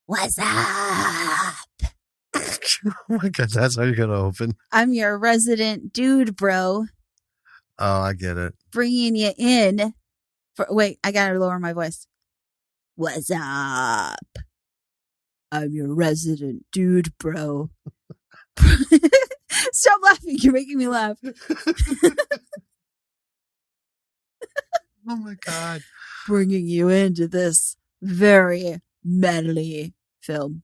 What's up? Oh my God, that's how you're going to open. I'm your resident dude, bro. Oh, I get it. Bringing you in. Wait, I gotta lower my voice. What's up? I'm your resident dude, bro. Stop laughing. You're making me laugh. Oh my God. Bringing you into this very manly film.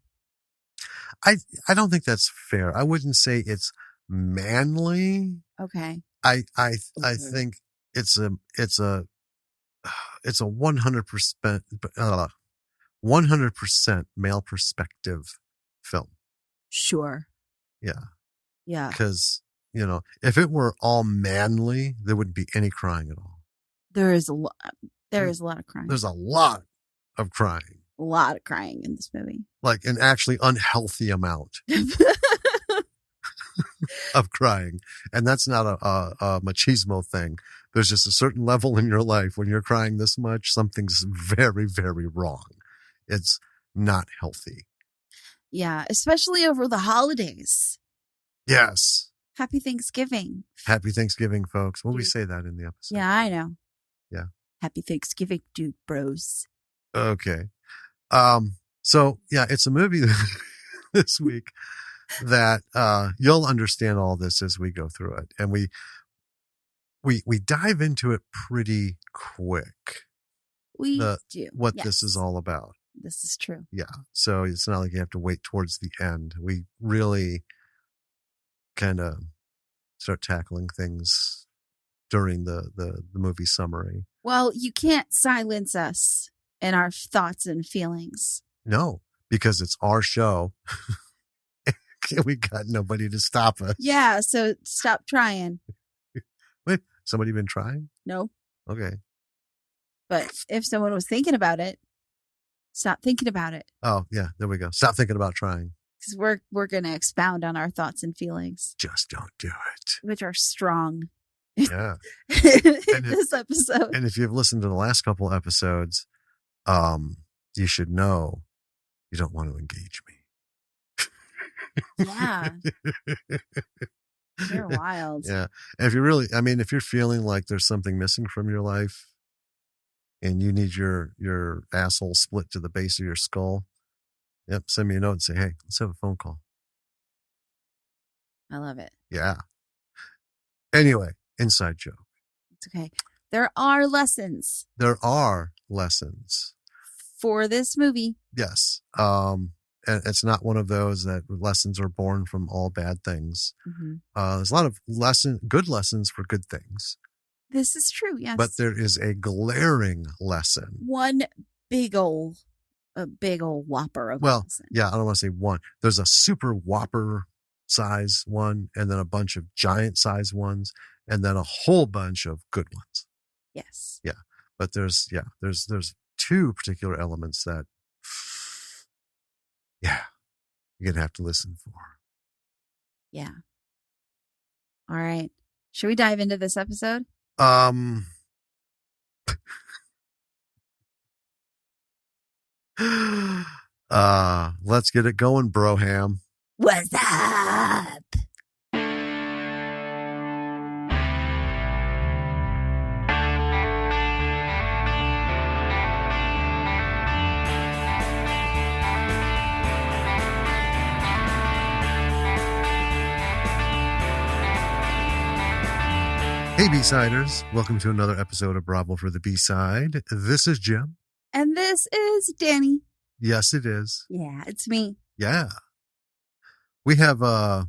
I don't think that's fair. I wouldn't say it's manly. Okay. I think it's a 100% male perspective film. Sure. Yeah. Yeah. Because, if it were all manly, there wouldn't be any crying at all. There is a lot of crying. There's a lot of crying. A lot of crying in this movie. Like an actually unhealthy amount of crying. And that's not a machismo thing. There's just a certain level in your life when you're crying this much, something's very, very wrong. It's not healthy. Yeah, especially over the holidays. Yes. Happy Thanksgiving. Happy Thanksgiving, folks. Will we say that in the episode? Yeah, I know. Yeah. Happy Thanksgiving, dude bros. Okay. So yeah, it's a movie this week that you'll understand all this as we go through it, and we dive into it pretty quick. We do what this is all about. This is true. Yeah, so it's not like you have to wait towards the end. We really kind of start tackling things during the movie summary. Well, you can't silence us in our thoughts and feelings. No, because it's our show. We got nobody to stop us. Yeah, so stop trying. Wait, somebody been trying? No. Okay. But if someone was thinking about it, stop thinking about it. Oh, yeah, there we go. Stop thinking about trying. Because we're going to expound on our thoughts and feelings. Just don't do it. Which are strong. Yeah. in this episode. And if you've listened to the last couple episodes, you should know you don't want to engage me. Yeah. You're wild. Yeah. And if you're feeling like there's something missing from your life and you need your asshole split to the base of your skull, send me a note and say, hey, let's have a phone call. I love it. Yeah. Anyway, inside joke. It's okay. There are lessons. There are lessons. For this movie. Yes. And it's not one of those that lessons are born from all bad things. Mm-hmm. There's a lot of good lessons for good things. This is true, yes. But there is a glaring lesson. One big old whopper of lesson. Yeah, I don't want to say one. There's a super whopper size one, and then a bunch of giant size ones, and then a whole bunch of good ones. Yes. Yeah. But there's two particular elements that you're going to have to listen for. Yeah. All right. Should we dive into this episode? Let's get it going, Broham. What's up? Hey, B-Siders. Welcome to another episode of Bravo for the B-Side. This is Jim. And this is Danny. Yes, it is. Yeah, it's me. Yeah. We have a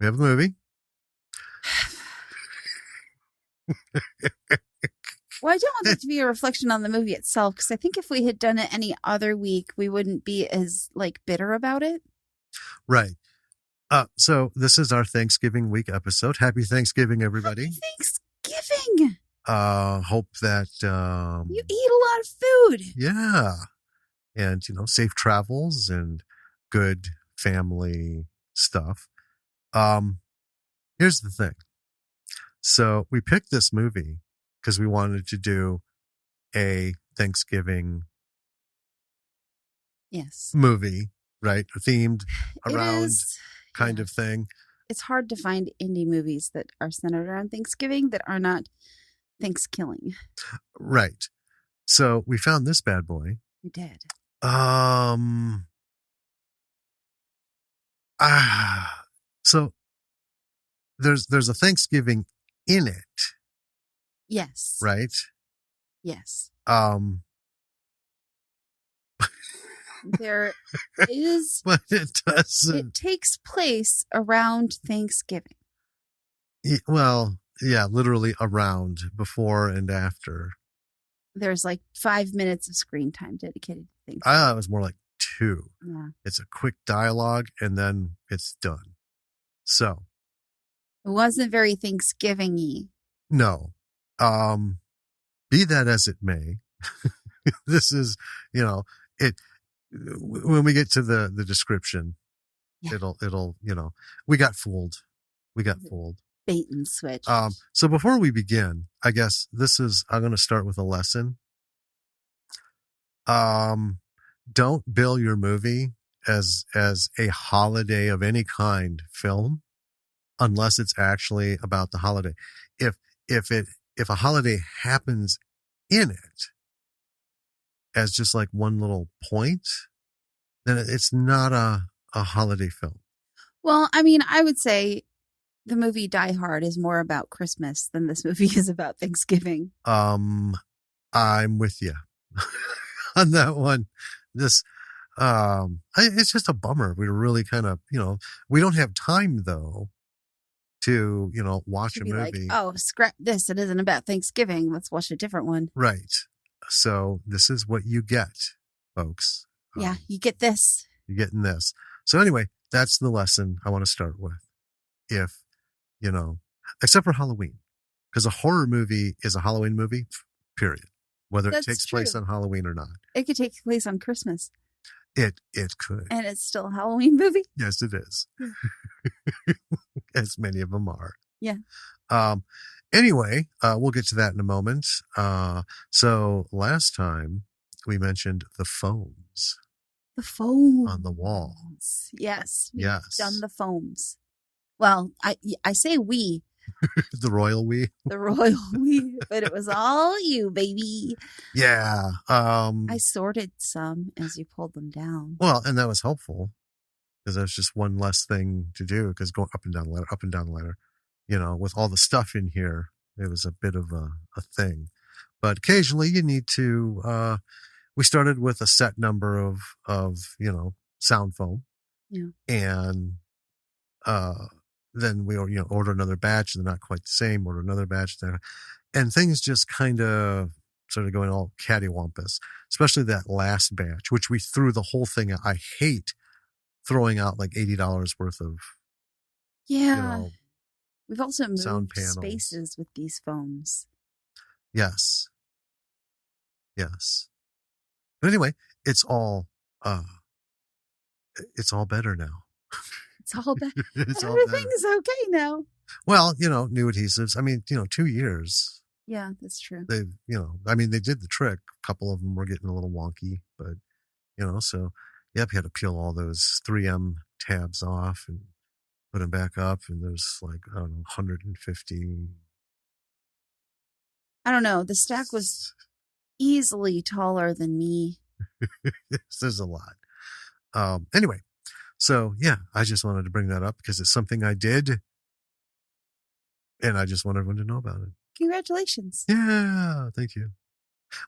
movie. Well, I don't want it to be a reflection on the movie itself, because I think if we had done it any other week, we wouldn't be as bitter about it. Right. So this is our Thanksgiving week episode. Happy Thanksgiving, everybody. Happy Thanksgiving. Hope that you eat a lot of food. Yeah. And safe travels and good family stuff. Here's the thing. So we picked this movie because we wanted to do a Thanksgiving Yes. movie, right? Themed It around is. kind Yeah. of thing. It's hard to find indie movies that are centered around Thanksgiving that are not Thanksgiving. Right. So we found this bad boy. We did. Um, so there's a Thanksgiving in it, Yes. right? Yes. Um, There is. but it doesn't. It takes place around Thanksgiving. Well, yeah, literally around before and after. There's like 5 minutes of screen time dedicated to things. I thought it was more like 2. Yeah. It's a quick dialogue and then it's done. So It wasn't very Thanksgiving-y. no, be that as it may, this is, it, when we get to the description, Yeah. it'll, we got fooled. Bait and switch. So before we begin, I guess I'm going to start with a lesson. Don't bill your movie as a holiday of any kind film unless it's actually about the holiday. If a holiday happens in it as just like one little point, then it's not a holiday film. Well, I mean, I would say the movie Die Hard is more about Christmas than this movie is about Thanksgiving. I'm with you on that one. It's just a bummer. We were really kind of, we don't have time though to, watch To a be movie. like, oh, scrap this. It isn't about Thanksgiving. Let's watch a different one. Right. So this is what you get, folks. Yeah, you get this. You're getting this. So anyway, that's the lesson I want to start with. If, except for Halloween, because a horror movie is a Halloween movie, period. Whether That's it takes true. place on Halloween or not. It could take place on Christmas. It could. And it's still a Halloween movie? Yes, it is. Yeah. As many of them are. Yeah. Anyway, we'll get to that in a moment. So last time we mentioned the foams. The foams. On the wall. Yes. Yes. Done the foams. Well, I say we. The royal we. The royal we. But it was all you, baby. Yeah. I sorted some as you pulled them down. Well, and that was helpful because there's just one less thing to do because going up and down the ladder, with all the stuff in here, it was a bit of a thing. But occasionally you need to, we started with a set number of sound foam. Yeah. And, then we, order another batch. They're not quite the same. Order another batch. And things just kind of started going all cattywampus, especially that last batch, which we threw the whole thing out. I hate throwing out like $80 worth of, yeah. We've also sound moved panels. spaces with these foams. Yes. But anyway, it's all better now. It's all better. It's all Everything's okay now. Well, new adhesives. I mean, 2 years. Yeah, that's true. They've, they did the trick. A couple of them were getting a little wonky, but, so, yep, you had to peel all those 3M tabs off and put them back up. And there's like, I don't know, 150. I don't know. The stack was easily taller than me. There's a lot. Anyway, so yeah, I just wanted to bring that up because it's something I did. And I just want everyone to know about it. Congratulations. Yeah, thank you.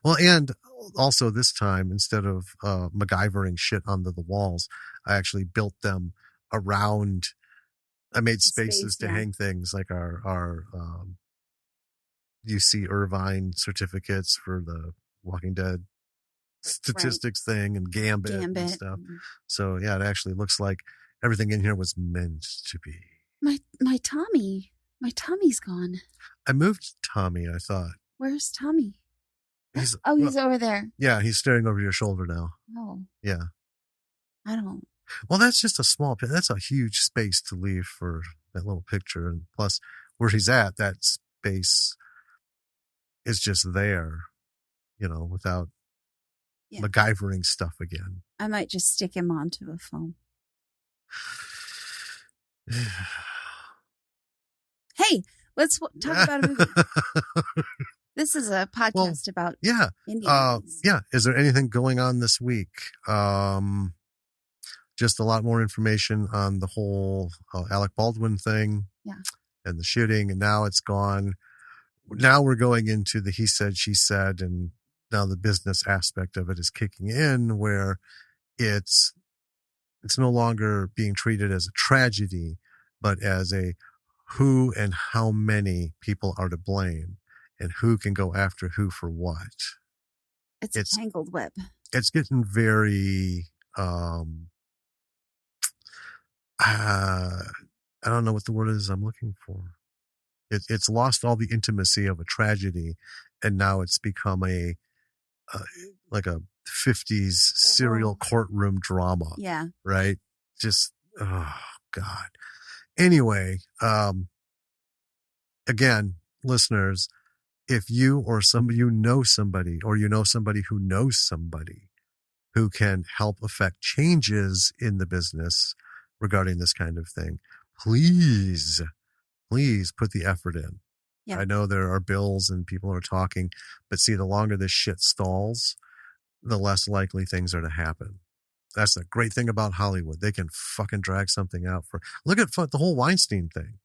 Well, and also this time, instead of MacGyvering shit onto the walls, I actually built them around. I made spaces to hang things like our UC Irvine certificates for the Walking Dead statistics thing and Gambit and stuff. Mm-hmm. So yeah, it actually looks like everything in here was meant to be. My Tommy's gone. I moved Tommy, I thought. Where's Tommy? He's well, over there. Yeah, he's staring over your shoulder now. Oh. Yeah. I don't. Well, that's just a small, that's a huge space to leave for that little picture. And plus, where he's at, that space is just there, without Yeah. MacGyvering stuff again. I might just stick him onto a phone. Hey, let's talk about a movie. This is a podcast about yeah. indie movies. Yeah. Is there anything going on this week? Just a lot more information on the whole Alec Baldwin thing. Yeah. And the shooting, and now it's gone. Now we're going into the he said, she said, and now the business aspect of it is kicking in, where it's no longer being treated as a tragedy, but as a who and how many people are to blame and who can go after who for what. It's a tangled web. It's getting very, I don't know what the word is I'm looking for. It's lost all the intimacy of a tragedy, and now it's become like a 50s serial courtroom drama. Yeah. Right? Just, oh, God. Anyway, again, listeners, if you or somebody, you know somebody, or you know somebody who knows somebody who can help affect changes in the business regarding this kind of thing, please put the effort in. Yeah. I know there are bills and people are talking, but see, the longer this shit stalls, the less likely things are to happen. That's the great thing about Hollywood. They can fucking drag something out for, look at the whole Weinstein thing,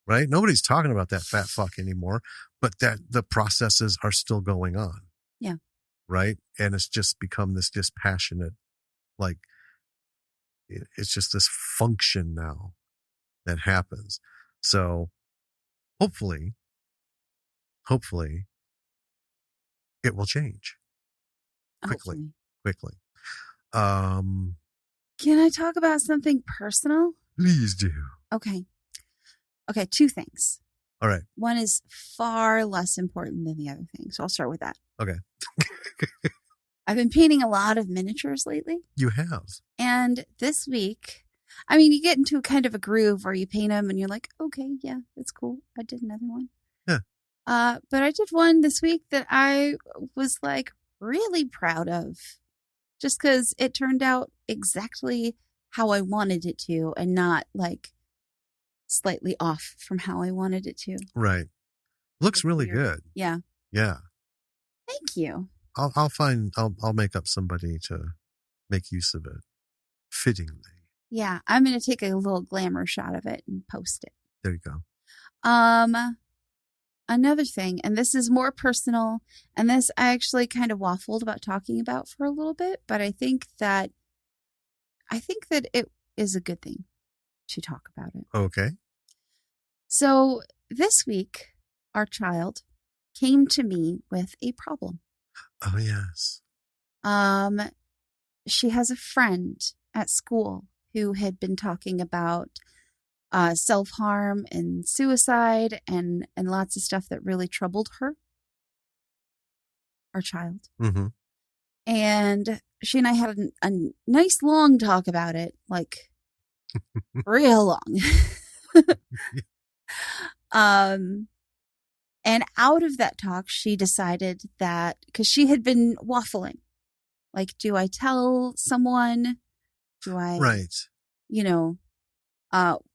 right? Nobody's talking about that fat fuck anymore, but that the processes are still going on. Yeah. Right. And it's just become this dispassionate, like, it's just this function now that happens. So hopefully it will change quickly. Can I talk about something personal? Please do. Okay, two things. All right. One is far less important than the other thing, so I'll start with that. Okay. I've been painting a lot of miniatures lately. You have. And this week, I mean, you get into a kind of a groove where you paint them and you're like, okay, yeah, that's cool. I did another one. Yeah. But I did one this week that I was like really proud of, just because it turned out exactly how I wanted it to and not like slightly off from how I wanted it to. Right. Looks really good. Yeah. Yeah. Thank you. I'll make up somebody to make use of it fittingly. Yeah. I'm going to take a little glamour shot of it and post it. There you go. Another thing, and this is more personal, and this I actually kind of waffled about talking about for a little bit, but I think that it is a good thing to talk about it. Okay. So this week, our child came to me with a problem. Oh, yes. She has a friend at school who had been talking about self-harm and suicide and lots of stuff that really troubled her, our child. Mm-hmm. And she and I had a nice long talk about it, like real long. And out of that talk, she decided that, because she had been waffling, like, do I tell someone? Do I, right?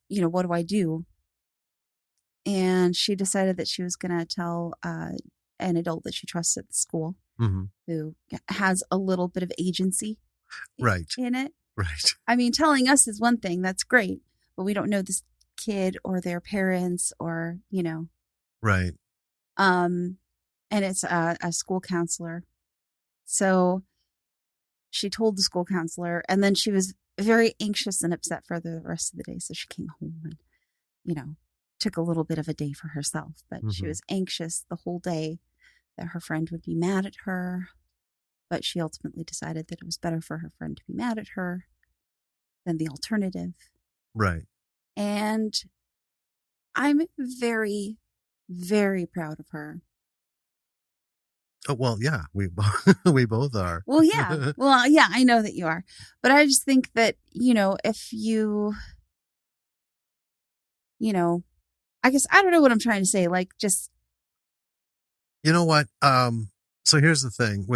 What do I do? And she decided that she was going to tell an adult that she trusts at the school, mm-hmm. who has a little bit of agency, right, in it. Right. I mean, telling us is one thing. That's great, but we don't know this kid or their parents or, Right. And it's a school counselor. So she told the school counselor, and then she was very anxious and upset for the rest of the day. So she came home and, took a little bit of a day for herself, but mm-hmm. she was anxious the whole day that her friend would be mad at her. But she ultimately decided that it was better for her friend to be mad at her than the alternative. Right. And I'm very, very proud of her. Oh, well, yeah, we both are. Well, yeah. Well, yeah, I know that you are. But I just think that, if you, I guess, I don't know what I'm trying to say. Like, just. You know what? So here's the thing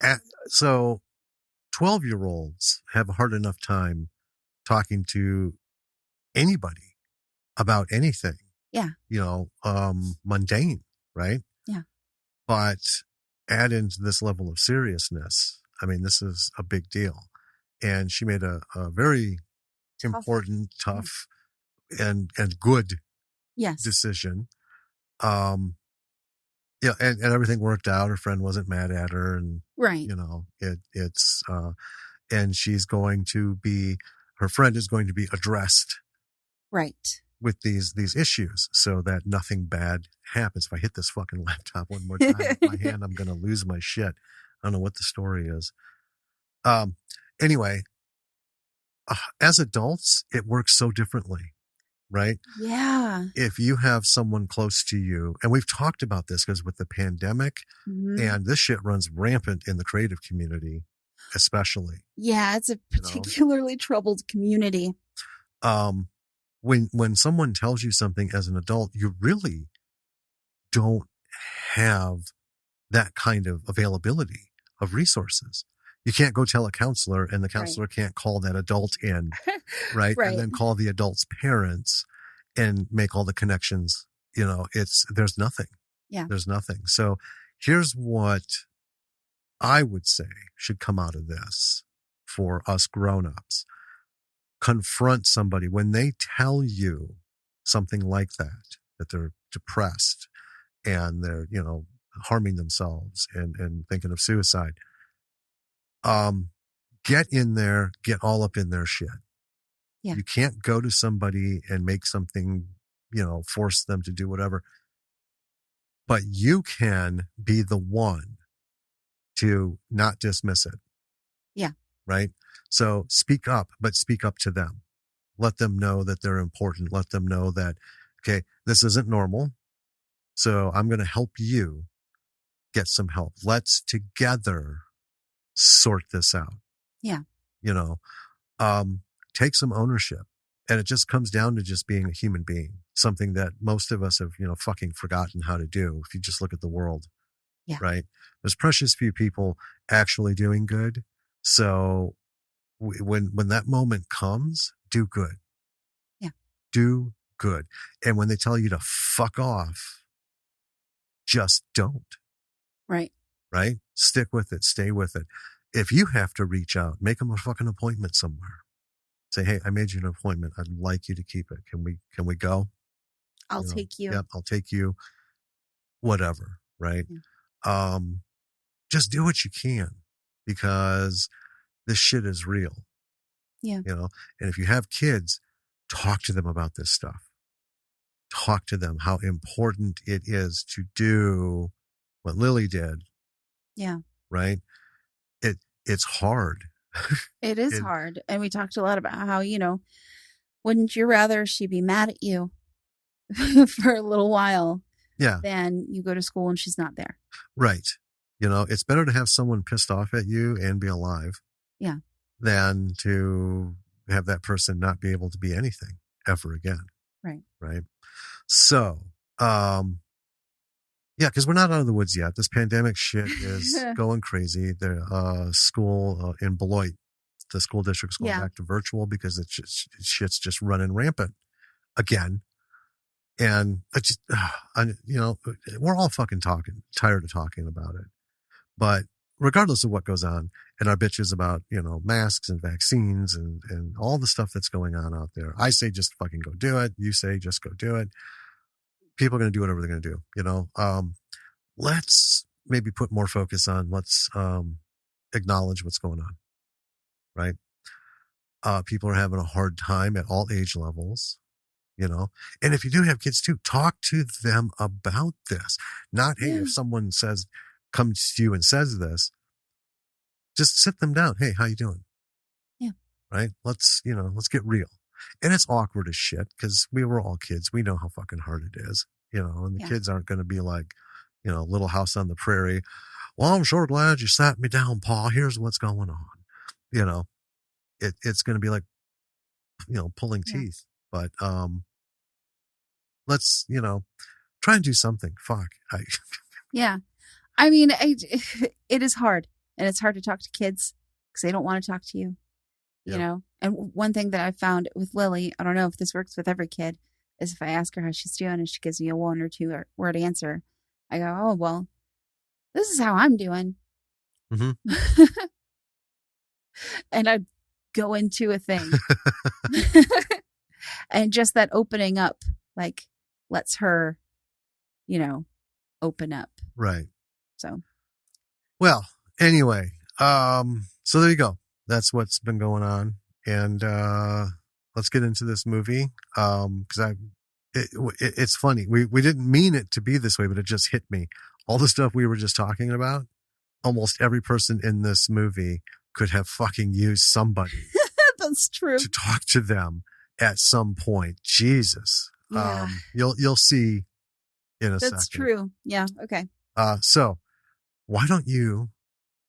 at, so 12-year-olds have a hard enough time talking to anybody about anything, Yeah. mundane, right? Yeah. But add into this level of seriousness. I mean, this is a big deal. And she made a very Tough. important, Yeah. tough, and good Yes. decision. Um, yeah, and everything worked out. Her friend wasn't mad at her, and Right. it's and she's going to be, her friend is going to be addressed Right. with these issues so that nothing bad happens. If I hit this fucking laptop one more time with my hand, I'm going to lose my shit. I don't know what the story is. Um, anyway, as adults, it works so differently, right? Yeah. If you have someone close to you, and we've talked about this because with the pandemic, Mhm. and this shit runs rampant in the creative community, especially, Yeah, it's a you know, particularly troubled community. um, when someone tells you something as an adult, you really don't have that kind of availability of resources. You can't go tell a counselor and the Right. counselor can't call that adult in, right? And Right. then call the adult's parents and make all the connections. There's nothing. Yeah. There's nothing. So here's what I would say should come out of this for us grown-ups. Confront somebody when they tell you something like that they're depressed and they're, harming themselves and thinking of suicide. Get in there, get all up in their shit. Yeah. You can't go to somebody and make something, force them to do whatever, but you can be the one to not dismiss it. Yeah. Right. So speak up, but speak up to them. Let them know that they're important. Let them know that, okay, this isn't normal. So I'm going to help you get some help. Let's together sort this out. Yeah. You know, um, take some ownership. And it just comes down to just being a human being, something that most of us have, fucking forgotten how to do. If you just look at the world, Yeah. right? There's precious few people actually doing good. So when that moment comes, do good. Yeah. Do good. And when they tell you to fuck off, just don't. Right. Right? Stick with it. Stay with it. If you have to reach out, make them a fucking appointment somewhere. Say, hey, I made you an appointment. I'd like you to keep it. Can we go? I'll take you. Yep, I'll take you. Whatever. Right? Yeah. Um, just do what you can because this shit is real. Yeah. And if you have kids, talk to them about this stuff. Talk to them how important it is to do what Lily did. Yeah. Right? It's hard. It is It, hard. And we talked a lot about how, wouldn't you rather she be mad at you for a little while yeah, than you go to school and she's not there? right. It's better to have someone pissed off at you and be alive Yeah. than to have that person not be able to be anything ever again. Right. Right. So, yeah, because we're not out of the woods yet. This pandemic shit is going crazy. The school in Beloit, the school district's going Yeah. back to virtual because shit's just running rampant again. And we're all fucking tired of talking about it. But regardless of what goes on, and our bitches about, masks and vaccines and all the stuff that's going on out there, I say just fucking go do it. You say just go do it. People are going to do whatever they're going to do, let's maybe put more focus on, let's acknowledge what's going on, right? People are having a hard time at all age levels, and if you do have kids too, talk to them about this. Not, hey, Yeah. if someone comes to you and says this, just sit them down. Hey, how you doing? Yeah. Right? Let's get real. And it's awkward as shit because we were all kids. We know how fucking hard it is, and the Yeah. kids aren't going to be like, Little House on the Prairie. Well, I'm sure glad you sat me down, Paul. Here's what's going on. It's going to be like, pulling Yeah. teeth. But let's, try and do something. Fuck. Yeah. I mean, it is hard. And it's hard to talk to kids because they don't want to talk to you, you Yep. know? And one thing that I've found with Lily, I don't know if this works with every kid, is if I ask her how she's doing and she gives me a one or two word answer, I go, oh, well, this is how I'm doing. Mm-hmm. And I go into a thing. And just that opening up, like, lets her, open up. Right. So, Well, anyway, so there you go. That's what's been going on. And let's get into this movie. Because it's funny. We didn't mean it to be this way, but it just hit me. All the stuff we were just talking about, almost every person in this movie could have fucking used somebody that's true. to talk to them at some point. Jesus. Yeah. You'll see in a second. That's true. Yeah. Okay. So why don't you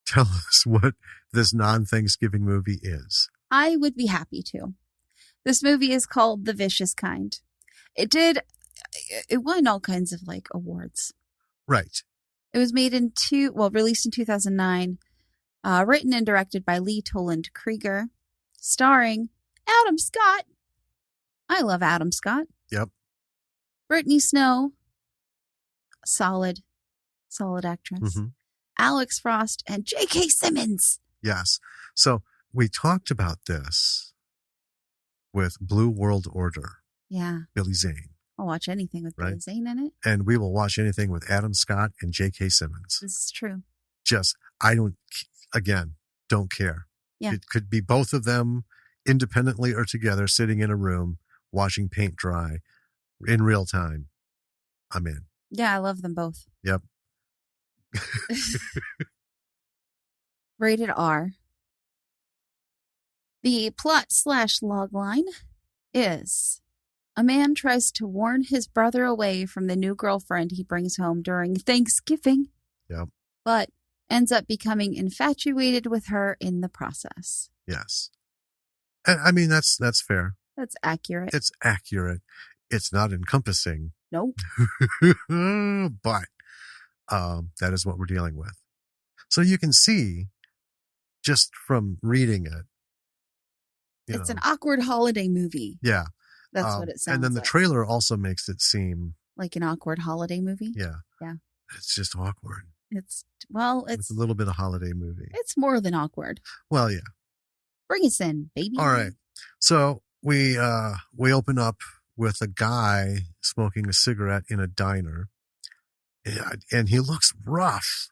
tell us what this non-Thanksgiving movie is? I would be happy to. This movie is called The Vicious Kind. It won all kinds of like awards. Right. It was released in 2009, written and directed by Lee Toland Krieger, starring Adam Scott. I love Adam Scott. Yep. Brittany Snow, solid actress. Mm-hmm. Alex Frost and J.K. Simmons. Yes. So we talked about this with Blue World Order. Yeah. Billy Zane. I'll watch anything with Billy Zane in it. And we will watch anything with Adam Scott and J.K. Simmons. This is true. Don't care. Yeah. It could be both of them independently or together sitting in a room watching paint dry in real time. I'm in. Yeah, I love them both. Yep. Rated R. The plot/logline is: a man tries to warn his brother away from the new girlfriend he brings home during Thanksgiving. Yep. But ends up becoming infatuated with her in the process. Yes. And I mean, that's fair. That's accurate. It's accurate. It's not encompassing. Nope. But that is what we're dealing with. So you can see just from reading it. It's an awkward holiday movie. Yeah. That's what it sounds like. And then the trailer also makes it seem like an awkward holiday movie. Yeah. Yeah. It's just awkward. It's a little bit of holiday movie. It's more than awkward. Well, yeah. Bring us in, baby. All right. So we open up with a guy smoking a cigarette in a diner. And he looks rough.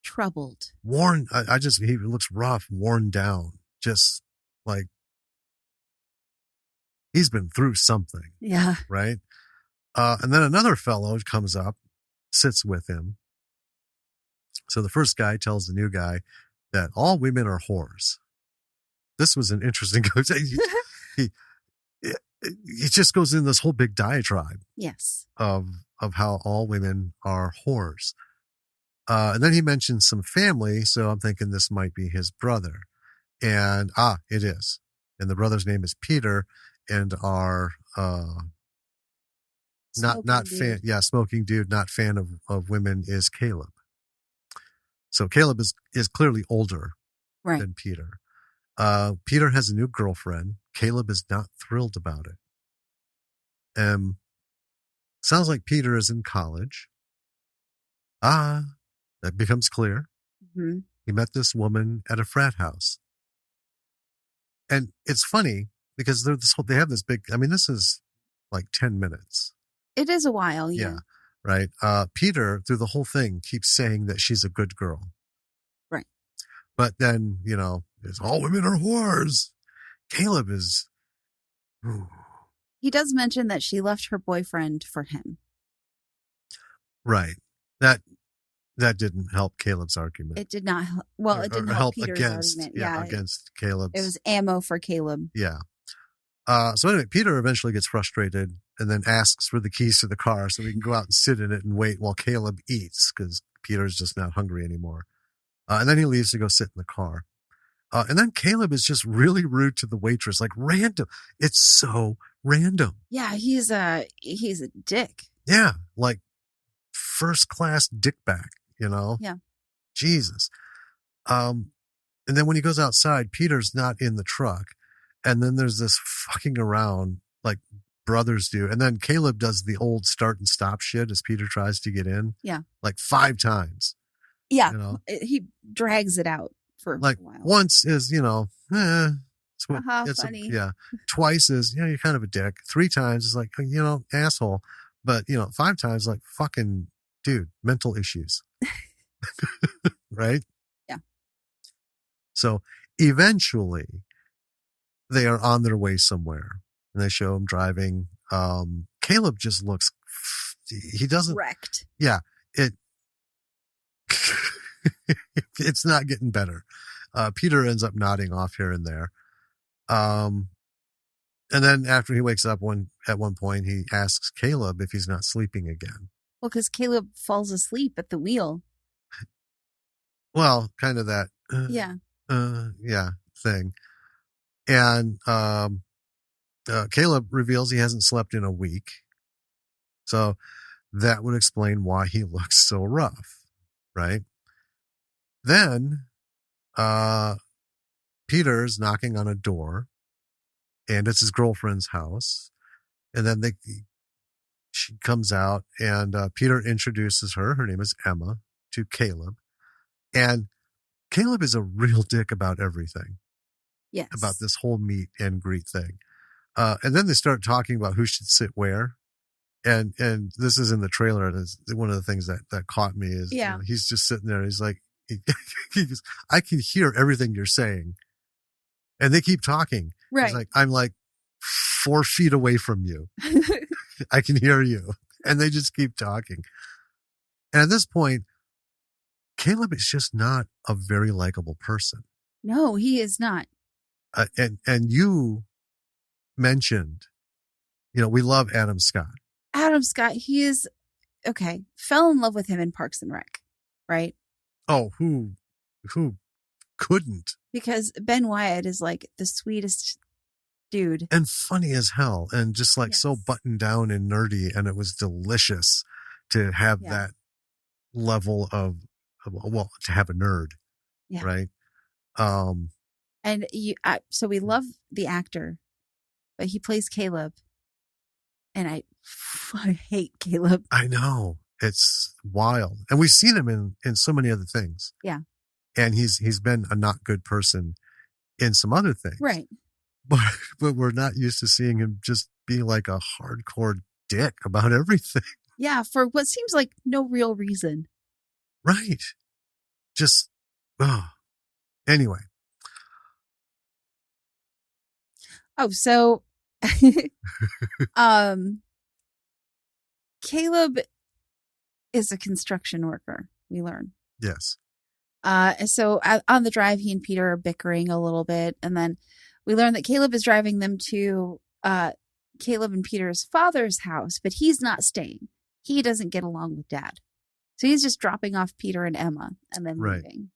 Troubled. Worn. He looks rough, worn down. Just like he's been through something. Yeah. Right? And then another fellow comes up, sits with him. So the first guy tells the new guy that all women are whores. This was an interesting conversation. he just goes in this whole big diatribe. Yes. Of how all women are whores. And then he mentions some family, so I'm thinking this might be his brother. And it is. And the brother's name is Peter, and our smoking dude, not fan of women, is Caleb. So Caleb is clearly older than Peter. Peter has a new girlfriend. Caleb is not thrilled about it. Sounds like Peter is in college. That becomes clear. Mm-hmm. He met this woman at a frat house. And it's funny because they have this big, this is like 10 minutes. It is a while, yeah. Right. Peter, through the whole thing, keeps saying that she's a good girl. Right. But then, it's all women are whores. Caleb is... He does mention that she left her boyfriend for him. Right. That didn't help Caleb's argument. It did not help. Well, it didn't help Peter's argument. Yeah, against Caleb's. It was ammo for Caleb. Yeah. So anyway, Peter eventually gets frustrated and then asks for the keys to the car so he can go out and sit in it and wait while Caleb eats because Peter's just not hungry anymore. And then he leaves to go sit in the car. And then Caleb is just really rude to the waitress, like random. It's so random. Yeah, he's a dick. Yeah, like first class dickbag, you know? Yeah. Jesus. And then when he goes outside, Peter's not in the truck. And then there's this fucking around like brothers do. And then Caleb does the old start and stop shit as Peter tries to get in. Yeah. Like 5 times. Yeah. You know? He drags it out for Like a while. once is, it's funny. Twice is, you're kind of a dick. 3 times is like, asshole. But, 5 times, like, fucking dude, mental issues. Right? Yeah. So eventually they are on their way somewhere and they show him driving. Caleb just looks, he doesn't wrecked. Yeah. It's not getting better. Peter ends up nodding off here and there. And then after he wakes up at one point, he asks Caleb if he's not sleeping again. Well, because Caleb falls asleep at the wheel. Well, kind of that. Thing. And Caleb reveals he hasn't slept in a week. So that would explain why he looks so rough, right? Then Peter's knocking on a door, and it's his girlfriend's house. And then she comes out, and Peter introduces her. Her name is Emma, to Caleb. And Caleb is a real dick about everything. Yes. About this whole meet and greet thing. And then they start talking about who should sit where. And this is in the trailer. And it's one of the things that caught me is he's just sitting there. He's like, he goes, I can hear everything you're saying. And they keep talking. Right. He's like, I'm like 4 feet away from you. I can hear you. And they just keep talking. And at this point, Caleb is just not a very likable person. No, he is not. And you mentioned, we love Adam Scott. Adam Scott, he is, okay, fell in love with him in Parks and Rec, right? Oh, who couldn't? Because Ben Wyatt is like the sweetest dude. And funny as hell. And just like so buttoned down and nerdy. And it was delicious to have that level of, to have a nerd. Yeah. Right. And so we love the actor, but he plays Caleb. And I hate Caleb. I know. It's wild. And we've seen him in so many other things. Yeah. And he's been a not good person in some other things. Right. But we're not used to seeing him just be like a hardcore dick about everything. Yeah, for what seems like no real reason. Right. Just, anyway. Oh, so Caleb is a construction worker, we learn. Yes. So on the drive, he and Peter are bickering a little bit. And then we learn that Caleb is driving them to Caleb and Peter's father's house, but he's not staying. He doesn't get along with Dad. So he's just dropping off Peter and Emma and then leaving.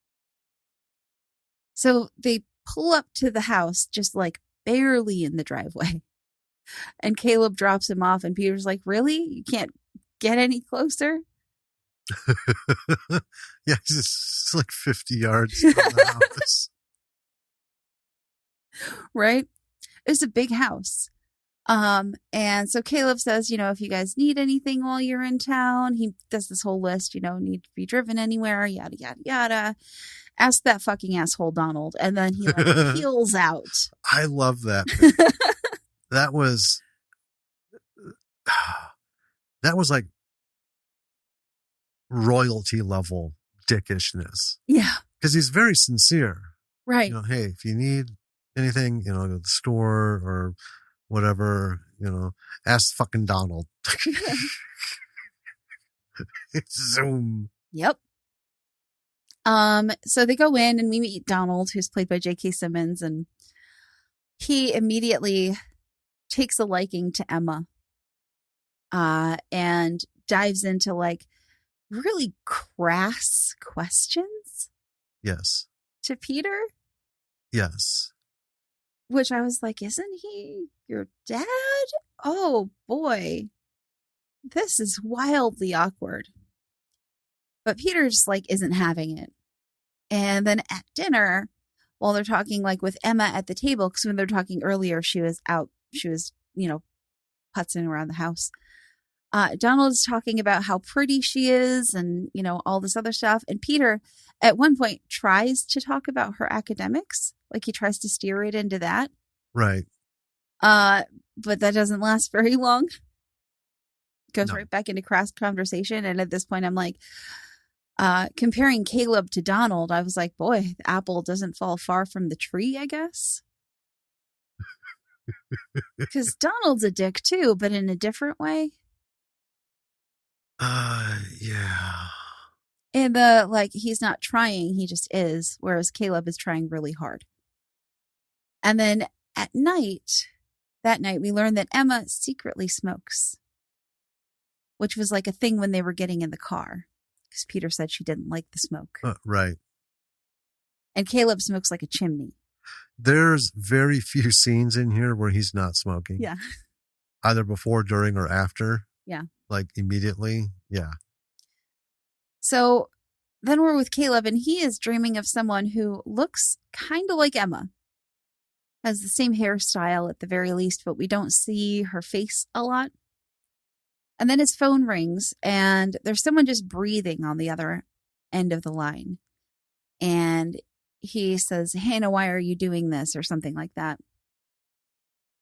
So they pull up to the house just like barely in the driveway. And Caleb drops him off and Peter's like, really? You can't get any closer? Yeah, it's like 50 yards from the house. Right? It's a big house. And so Caleb says, if you guys need anything while you're in town, he does this whole list, need to be driven anywhere, yada, yada, yada. Ask that fucking asshole Donald. And then he like peels out. I love that. That was like royalty level dickishness. Yeah. Because he's very sincere. Right. Hey, if you need anything, go to the store or whatever, ask fucking Donald. Zoom. Yep. So they go in and we meet Donald, who's played by J.K. Simmons, and he immediately takes a liking to Emma, and dives into like really crass questions. Yes. To Peter. Yes. Which I was like, isn't he your dad? Oh boy. This is wildly awkward. But Peter just like isn't having it. And then at dinner, while they're talking like with Emma at the table, because when they're talking earlier, she was out, she was, putzing around the house. Donald is talking about how pretty she is and, all this other stuff. And Peter, at one point, tries to talk about her academics. Like he tries to steer it into that. Right. But that doesn't last very long. Goes No. right back into crass conversation. And at this point, I'm like, comparing Caleb to Donald, I was like, boy, the apple doesn't fall far from the tree, I guess. Because Donald's a dick too, but in a different way. Yeah. And he's not trying, he just is, whereas Caleb is trying really hard. And then that night, we learn that Emma secretly smokes, which was like a thing when they were getting in the car, because Peter said she didn't like the smoke. Right. And Caleb smokes like a chimney. There's very few scenes in here where he's not smoking. Yeah. Either before, during, or after. Yeah. Like immediately. Yeah. So then we're with Caleb, and he is dreaming of someone who looks kind of like Emma. Has the same hairstyle at the very least, but we don't see her face a lot. And then his phone rings, and there's someone just breathing on the other end of the line. And he says, Hannah, why are you doing this? Or something like that.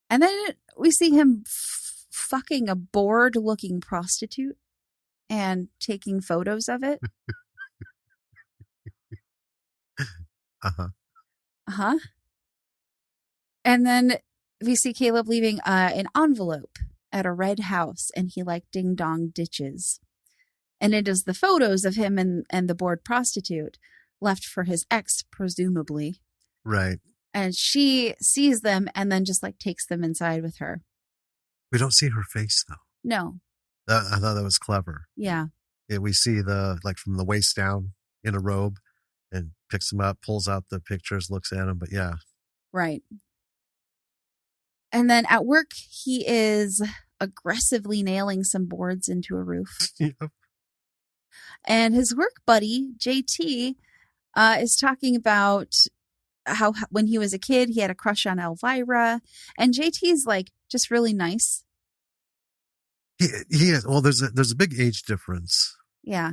And then we see him fucking a bored-looking prostitute and taking photos of it. Uh-huh. Uh-huh. And then we see Caleb leaving an envelope at a red house, and he like ding-dong ditches. And it is the photos of him and the bored prostitute left for his ex, presumably. Right. And she sees them and then just like takes them inside with her. We don't see her face though. No. I thought that was clever. Yeah. We see from the waist down in a robe and picks them up, pulls out the pictures, looks at them. But yeah. Right. And then at work, he is aggressively nailing some boards into a roof. Yep. And his work buddy, JT, is talking about how when he was a kid, he had a crush on Elvira. And JT's like just really nice. He is. Well, there's a big age difference. Yeah.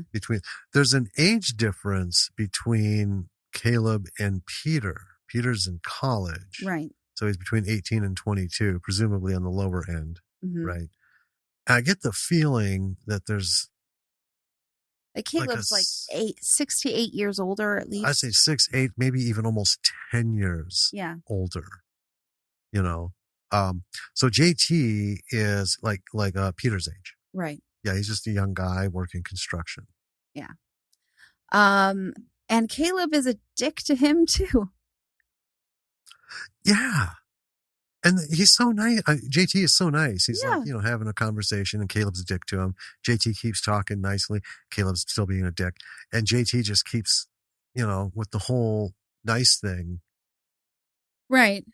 There's an age difference between Caleb and Peter. Peter's in college. Right. So he's between 18 and 22, presumably on the lower end. Mm-hmm. Right. I get the feeling that there's Caleb's like 6 to 8 years older at least. I'd say 6, 8, maybe even almost 10 years older. So JT is like Peter's age. Right. Yeah, he's just a young guy working construction. Yeah. And Caleb is a dick to him too. Yeah. And he's so nice. JT is so nice. He's Yeah. like, having a conversation, and Caleb's a dick to him. JT keeps talking nicely. Caleb's still being a dick. And JT just keeps, with the whole nice thing. Right.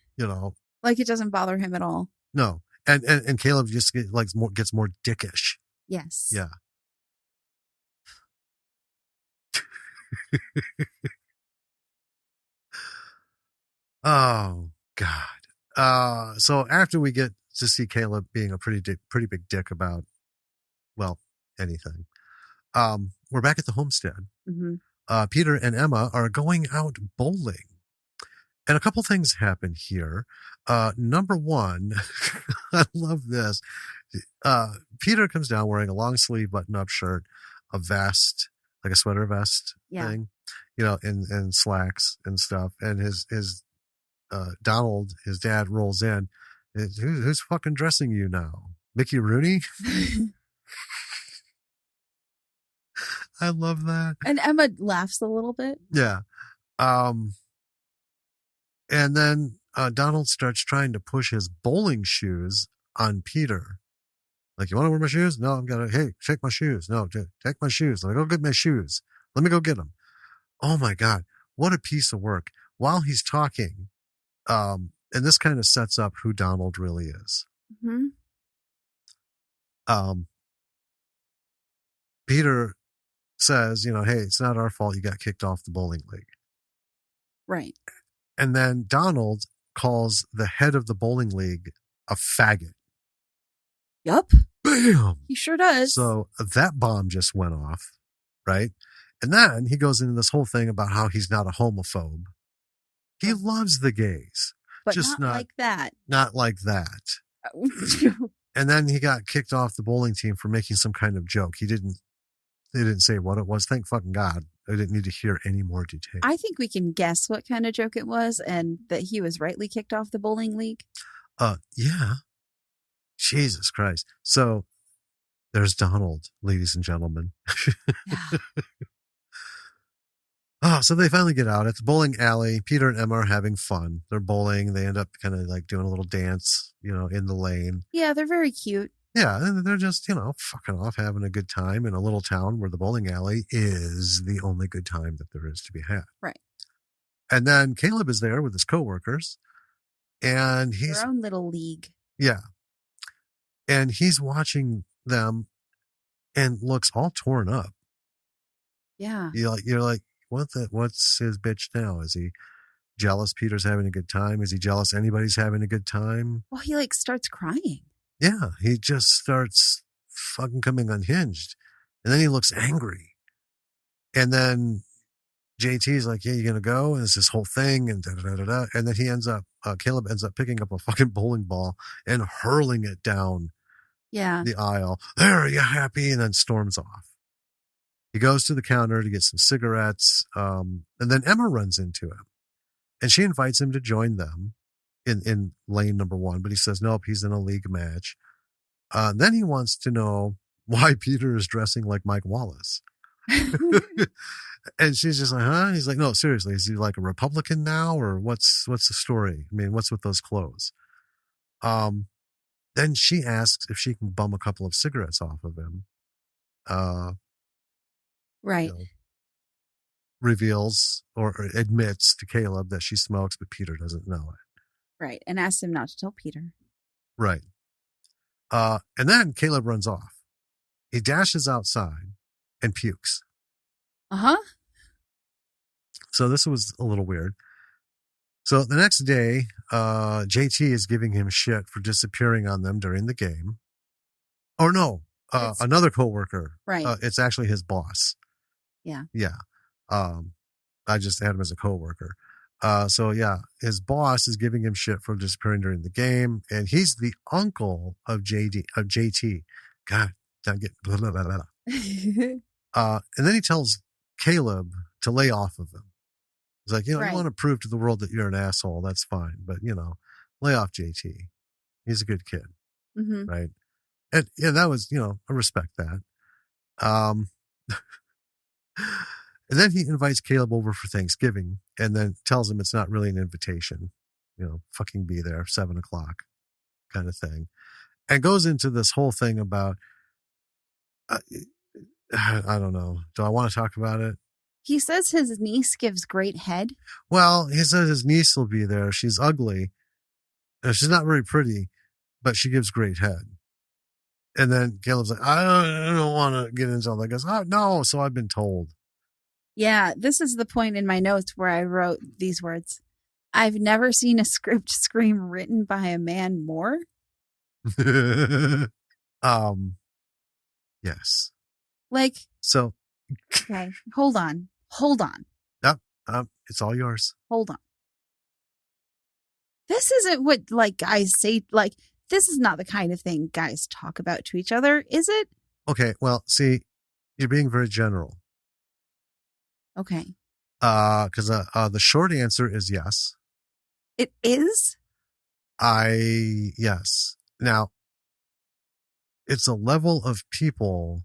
Like it doesn't bother him at all. No. And Caleb just gets more dickish. Yes. Yeah. Oh God. So after we get to see Caleb being a pretty big dick about, well, anything, we're back at the homestead. Mm-hmm. Peter and Emma are going out bowling. And a couple things happen here. Number one, I love this. Peter comes down wearing a long sleeve button-up shirt, a vest, like a sweater vest thing, and slacks and stuff. And his Donald, his dad, rolls in. Who's fucking dressing you now? Mickey Rooney? I love that. And Emma laughs a little bit. Yeah. And then Donald starts trying to push his bowling shoes on Peter. Like, you want to wear my shoes? No, hey, take my shoes. No, take my shoes. Let me go get my shoes. Let me go get them. Oh my God. What a piece of work. While he's talking, and this kind of sets up who Donald really is. Mm-hmm. Peter says, hey, it's not our fault you got kicked off the bowling league. Right. And then Donald calls the head of the bowling league a faggot. Yup. Bam! He sure does. So that bomb just went off, right? And then he goes into this whole thing about how he's not a homophobe. He loves the gays. But just not like that. Not like that. And then he got kicked off the bowling team for making some kind of joke. They didn't say what it was. Thank fucking God. I didn't need to hear any more details. I think we can guess what kind of joke it was and that he was rightly kicked off the bowling league. Yeah. Jesus Christ. So there's Donald, ladies and gentlemen. Yeah. So they finally get out at the bowling alley. Peter and Emma are having fun. They're bowling. They end up kind of like doing a little dance, in the lane. Yeah, they're very cute. Yeah, and they're just, fucking off, having a good time in a little town where the bowling alley is the only good time that there is to be had. Right. And then Caleb is there with his coworkers, and he's their own little league. Yeah. And he's watching them and looks all torn up. Yeah. You're like, what's his bitch now? Is he jealous Peter's having a good time? Is he jealous anybody's having a good time? Well, he like starts crying. Yeah, he just starts fucking coming unhinged. And then he looks angry. And then JT's like, yeah, you gonna go? And it's this whole thing and da-da-da-da-da. And then Caleb ends up picking up a fucking bowling ball and hurling it down the aisle. There, are you happy? And then storms off. He goes to the counter to get some cigarettes. And then Emma runs into him. And she invites him to join them in lane number 1. But he says, nope, he's in a league match. Then he wants to know why Peter is dressing like Mike Wallace. And she's just like, huh? He's like, no, seriously, is he like a Republican now? Or what's the story? I mean, what's with those clothes? Then she asks if she can bum a couple of cigarettes off of him. Right. Reveals or admits to Caleb that she smokes, but Peter doesn't know it. Right. And asks him not to tell Peter. Right. And then Caleb runs off. He dashes outside and pukes. Uh-huh. So this was a little weird. So the next day, JT is giving him shit for disappearing on them during the game. Or no, another coworker. Right. It's actually his boss. Yeah. Yeah. I just had him as a coworker. So yeah, his boss is giving him shit for disappearing during the game, and he's the uncle of JT. God, don't get blah, blah, blah, blah. And then he tells Caleb to lay off of him. He's like, you want to prove to the world that you're an asshole, that's fine, but lay off JT. He's a good kid, right? And yeah, that was I respect that. And then he invites Caleb over for Thanksgiving and then tells him it's not really an invitation. Fucking be there, 7:00 kind of thing. And goes into this whole thing about, I don't know. Do I want to talk about it? He says his niece gives great head. Well, he says his niece will be there. She's ugly. She's not very pretty, but she gives great head. And then Caleb's like, I don't want to get into all that. He goes, oh, no, so I've been told. Yeah, this is the point in my notes where I wrote these words. I've never seen a script scream written by a man more. Yes. Like, so. Okay, hold on. Yep. It's all yours. Hold on. This isn't what guys say. This is not the kind of thing guys talk about to each other, is it? Okay, well, see, you're being very general. Okay. Because the short answer is yes. It is? Yes. Now, it's a level of people.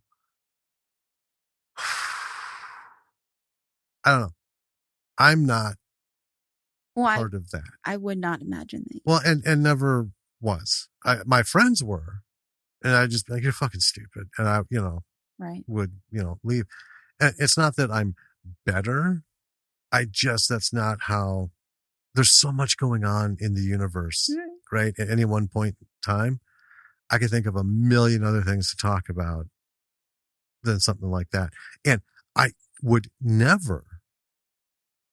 I don't know. I'm not part of that. I would not imagine that. Well, and never was. My friends were, and I just like, you're fucking stupid. And I, right. would, leave. And it's not that I'm better. That's not how. There's so much going on in the universe, right? At any one point in time, I could think of a million other things to talk about than something like that. And I would never,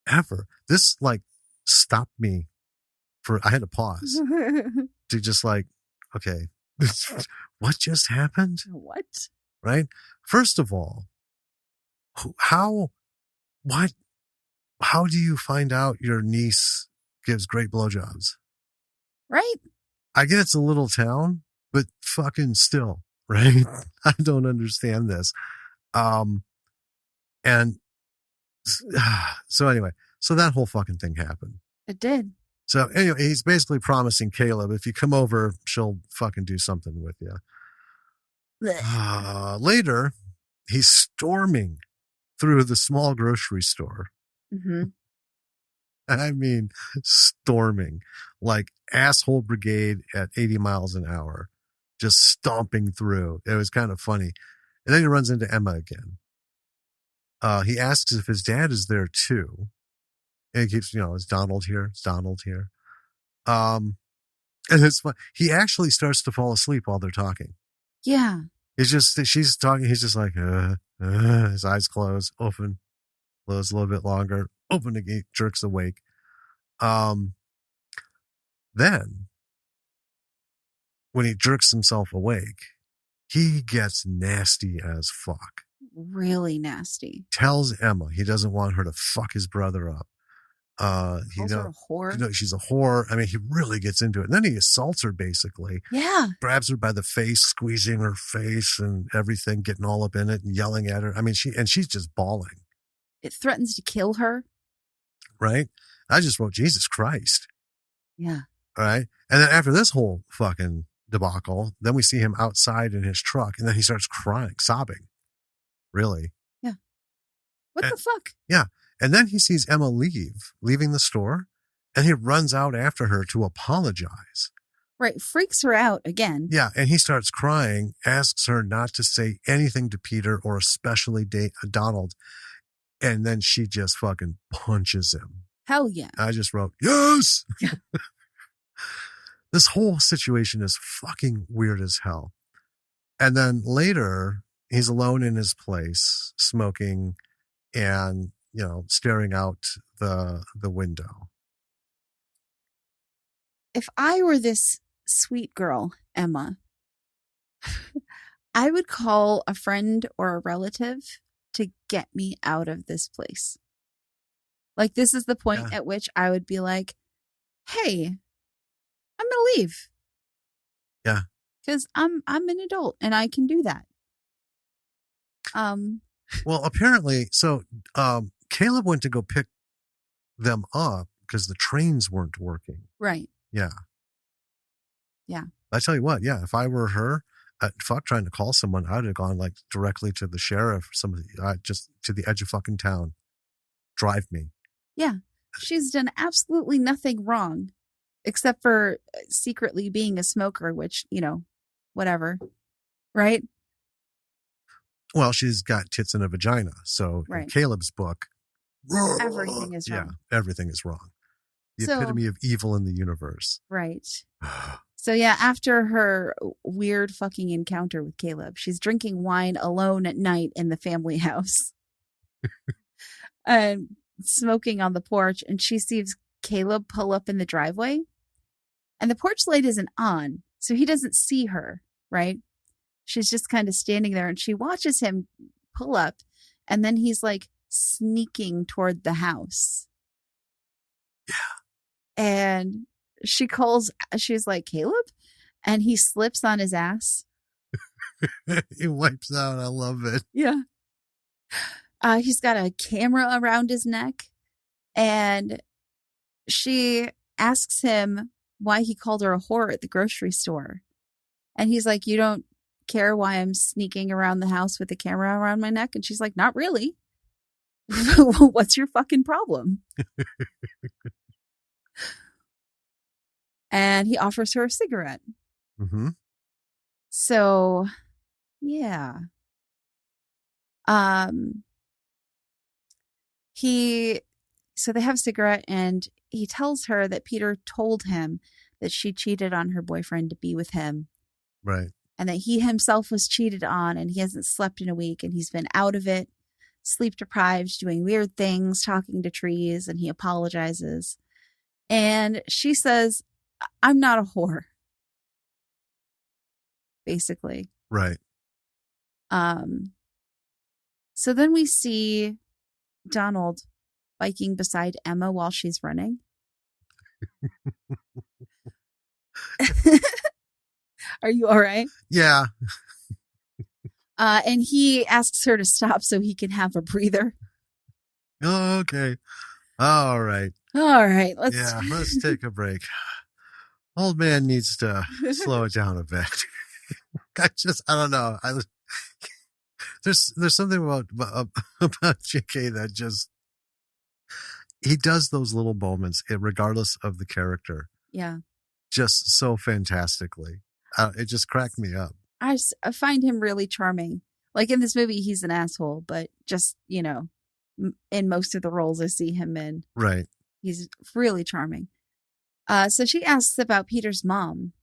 ever. This like stopped me I had to pause to just like, okay, what just happened? What? Right? First of all, how, what, how do you find out your niece gives great blowjobs? Right? I get it's a little town, but fucking still, right? I don't understand this. And so anyway, so that whole fucking thing happened. It did. So anyway, he's basically promising Caleb, if you come over, she'll fucking do something with you. Later, he's storming through the small grocery store. Mm-hmm. I mean, storming like asshole brigade at 80 miles an hour, just stomping through. It was kind of funny. And then he runs into Emma again. He asks if his dad is there too. And he keeps, is Donald here? Is Donald here? And it's fun. He actually starts to fall asleep while they're talking. Yeah. It's just, she's talking. He's just like, his eyes close, open, close a little bit longer, open again, jerks awake. Then when he jerks himself awake, he gets nasty as fuck. Really nasty. Tells Emma he doesn't want her to fuck his brother up. Calls her a whore. She's a whore. I mean, he really gets into it. And then he assaults her basically. Yeah. Grabs her by the face, squeezing her face and everything, getting all up in it and yelling at her. I mean, she's just bawling. It threatens to kill her. Right? I just wrote, Jesus Christ. Yeah. All right. And then after this whole fucking debacle, then we see him outside in his truck and then he starts crying, sobbing. Really? Yeah. What the fuck? Yeah. And then he sees Emma leaving the store, and he runs out after her to apologize. Right. Freaks her out again. Yeah. And he starts crying, asks her not to say anything to Peter or especially Donald. And then she just fucking punches him. Hell yeah. I just wrote, yes. Yeah. This whole situation is fucking weird as hell. And then later, he's alone in his place, smoking and, staring out the window. If I were this sweet girl, Emma, I would call a friend or a relative to get me out of this place. Like, this is the point at which I would be like, hey, I'm going to leave. Yeah. Because I'm an adult and I can do that. Well, apparently, so Caleb went to go pick them up because the trains weren't working. Right. Yeah. Yeah. I tell you what, yeah, if I were her, trying to call someone, I'd have gone like directly to the sheriff, just to the edge of fucking town. Drive me. Yeah. She's done absolutely nothing wrong except for secretly being a smoker, which, whatever. Right? Well, she's got tits and a vagina. So in Caleb's book, everything is wrong. Yeah, everything is wrong. The epitome of evil in the universe. Right. So yeah, after her weird fucking encounter with Caleb, she's drinking wine alone at night in the family house. And smoking on the porch, and she sees Caleb pull up in the driveway. And the porch light isn't on, so he doesn't see her, right? She's just kind of standing there, and she watches him pull up, and then he's like sneaking toward the house. Yeah. And she's like, Caleb? And he slips on his ass. He wipes out. I love it. Yeah. He's got a camera around his neck. And she asks him why he called her a whore at the grocery store. And he's like, you don't care why I'm sneaking around the house with a camera around my neck? And she's like, not really. What's your fucking problem? And he offers her a cigarette. Mm-hmm. So, yeah. So they have a cigarette, and he tells her that Peter told him that she cheated on her boyfriend to be with him. Right. And that he himself was cheated on, and he hasn't slept in a week, and he's been out of it. sleep deprived, doing weird things, talking to trees, and he apologizes. And she says, I'm not a whore, basically. Right. So then we see Donald biking beside Emma while she's running. Are you all right? Yeah. And he asks her to stop so he can have a breather. Okay. All right. All right. Let's take a break. Old man needs to slow it down a bit. I don't know. There's something about JK that just, he does those little moments, regardless of the character. Yeah. Just so fantastically. It just cracked me up. I find him really charming. Like in this movie, he's an asshole, but just, in most of the roles I see him in. Right. He's really charming. So she asks about Peter's mom,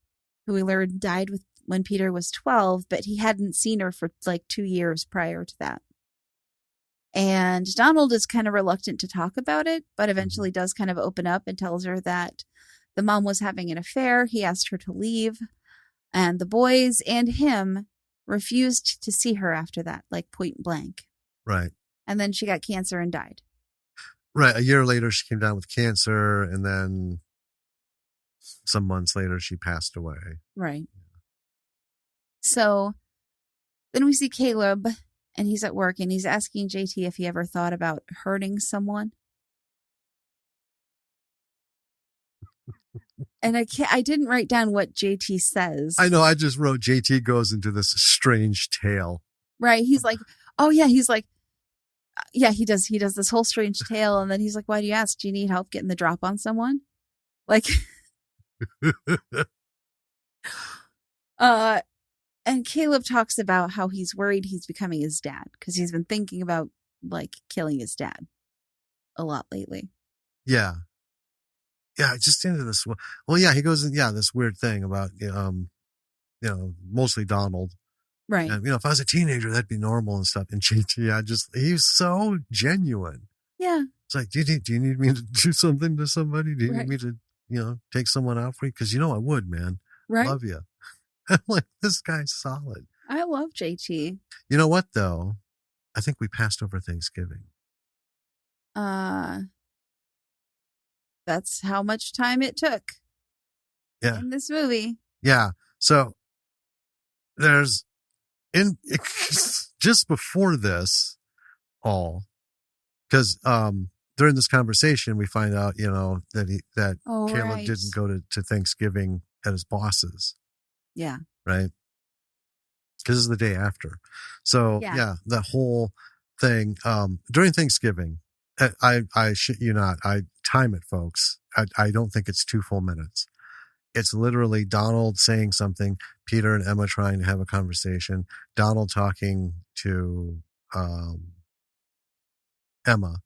who we learned died when Peter was 12, but he hadn't seen her for like 2 years prior to that. And Donald is kind of reluctant to talk about it, but eventually does kind of open up and tells her that the mom was having an affair. He asked her to leave, and the boys and him refused to see her after that, like point blank. Right. And then she got cancer and died. Right. A year later, she came down with cancer, and then some months later, she passed away. Right. So then we see Caleb, and he's at work, and he's asking JT if he ever thought about hurting someone. And I didn't write down what JT says. I know. I just wrote JT goes into this strange tale. Right. He's like, oh yeah. He's like, yeah, he does. He does this whole strange tale. And then he's like, why do you ask? Do you need help getting the drop on someone? Like, and Caleb talks about how he's worried he's becoming his dad because he's been thinking about like killing his dad a lot lately. Yeah. Yeah, just into this. Well, yeah, he goes, this weird thing about, mostly Donald. Right. And, if I was a teenager, that'd be normal and stuff. And JT, he's so genuine. Yeah. It's like, do you need me to do something to somebody? Do you need me to, take someone out for you? Because, I would, man. Right. Love you. I'm like, this guy's solid. I love JT. You know what, though? I think we passed over Thanksgiving. That's how much time it took. Yeah. In this movie. Yeah. So there's just before this all, because during this conversation we find out, that Caleb didn't go to Thanksgiving at his boss's. Yeah. Right. Because it's the day after. So the whole thing during Thanksgiving, I shit you not, I time it, folks. I don't think it's 2 full minutes. It's literally Donald saying something, Peter and Emma trying to have a conversation, Donald talking to Emma.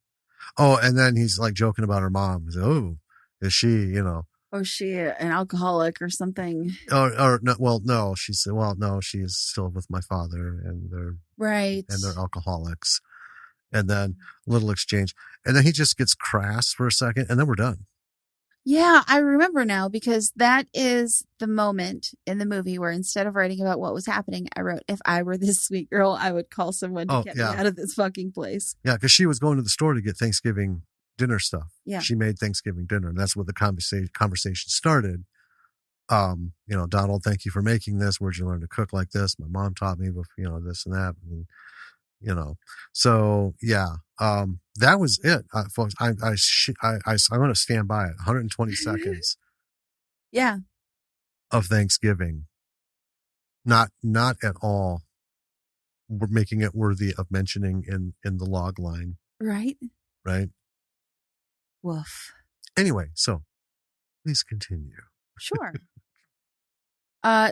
Oh, and then he's like joking about her mom. He's like, oh, is she, Oh, is she an alcoholic or something? Or no, well, no, she said, well, no, she's still with my father and they're alcoholics. And then a little exchange. And then he just gets crass for a second and then we're done. Yeah, I remember now because that is the moment in the movie where instead of writing about what was happening, I wrote, if I were this sweet girl, I would call someone to get me out of this fucking place. Yeah, because she was going to the store to get Thanksgiving dinner stuff. Yeah. She made Thanksgiving dinner, and that's what the conversation started. Donald, thank you for making this. Where'd you learn to cook like this? My mom taught me, this and that. And, so yeah, that was it, folks. I'm going to stand by it. 120 seconds. Yeah. Of Thanksgiving. Not at all. We're making it worthy of mentioning in the log line. Right. Right. Woof. Anyway, so please continue. Sure.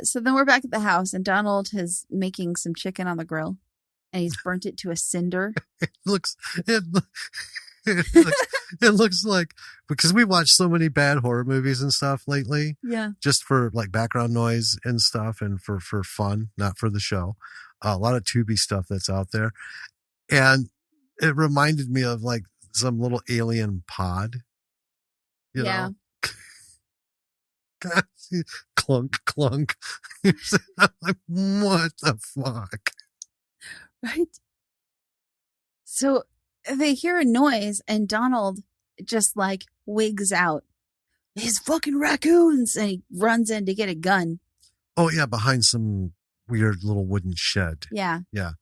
So then we're back at the house and Donald is making some chicken on the grill and he's burnt it to a cinder. It looks like, because we watched so many bad horror movies and stuff lately. Yeah. Just for like background noise and stuff and for fun, not for the show. A lot of Tubi stuff that's out there. And It reminded me of like some little alien pod, you Yeah. know? Clunk, clunk. I'm like, what the fuck? Right. So they hear a noise and Donald just like wigs out. These fucking raccoons. And he runs in to get a gun. Oh, yeah, behind some weird little wooden shed. Yeah. Yeah.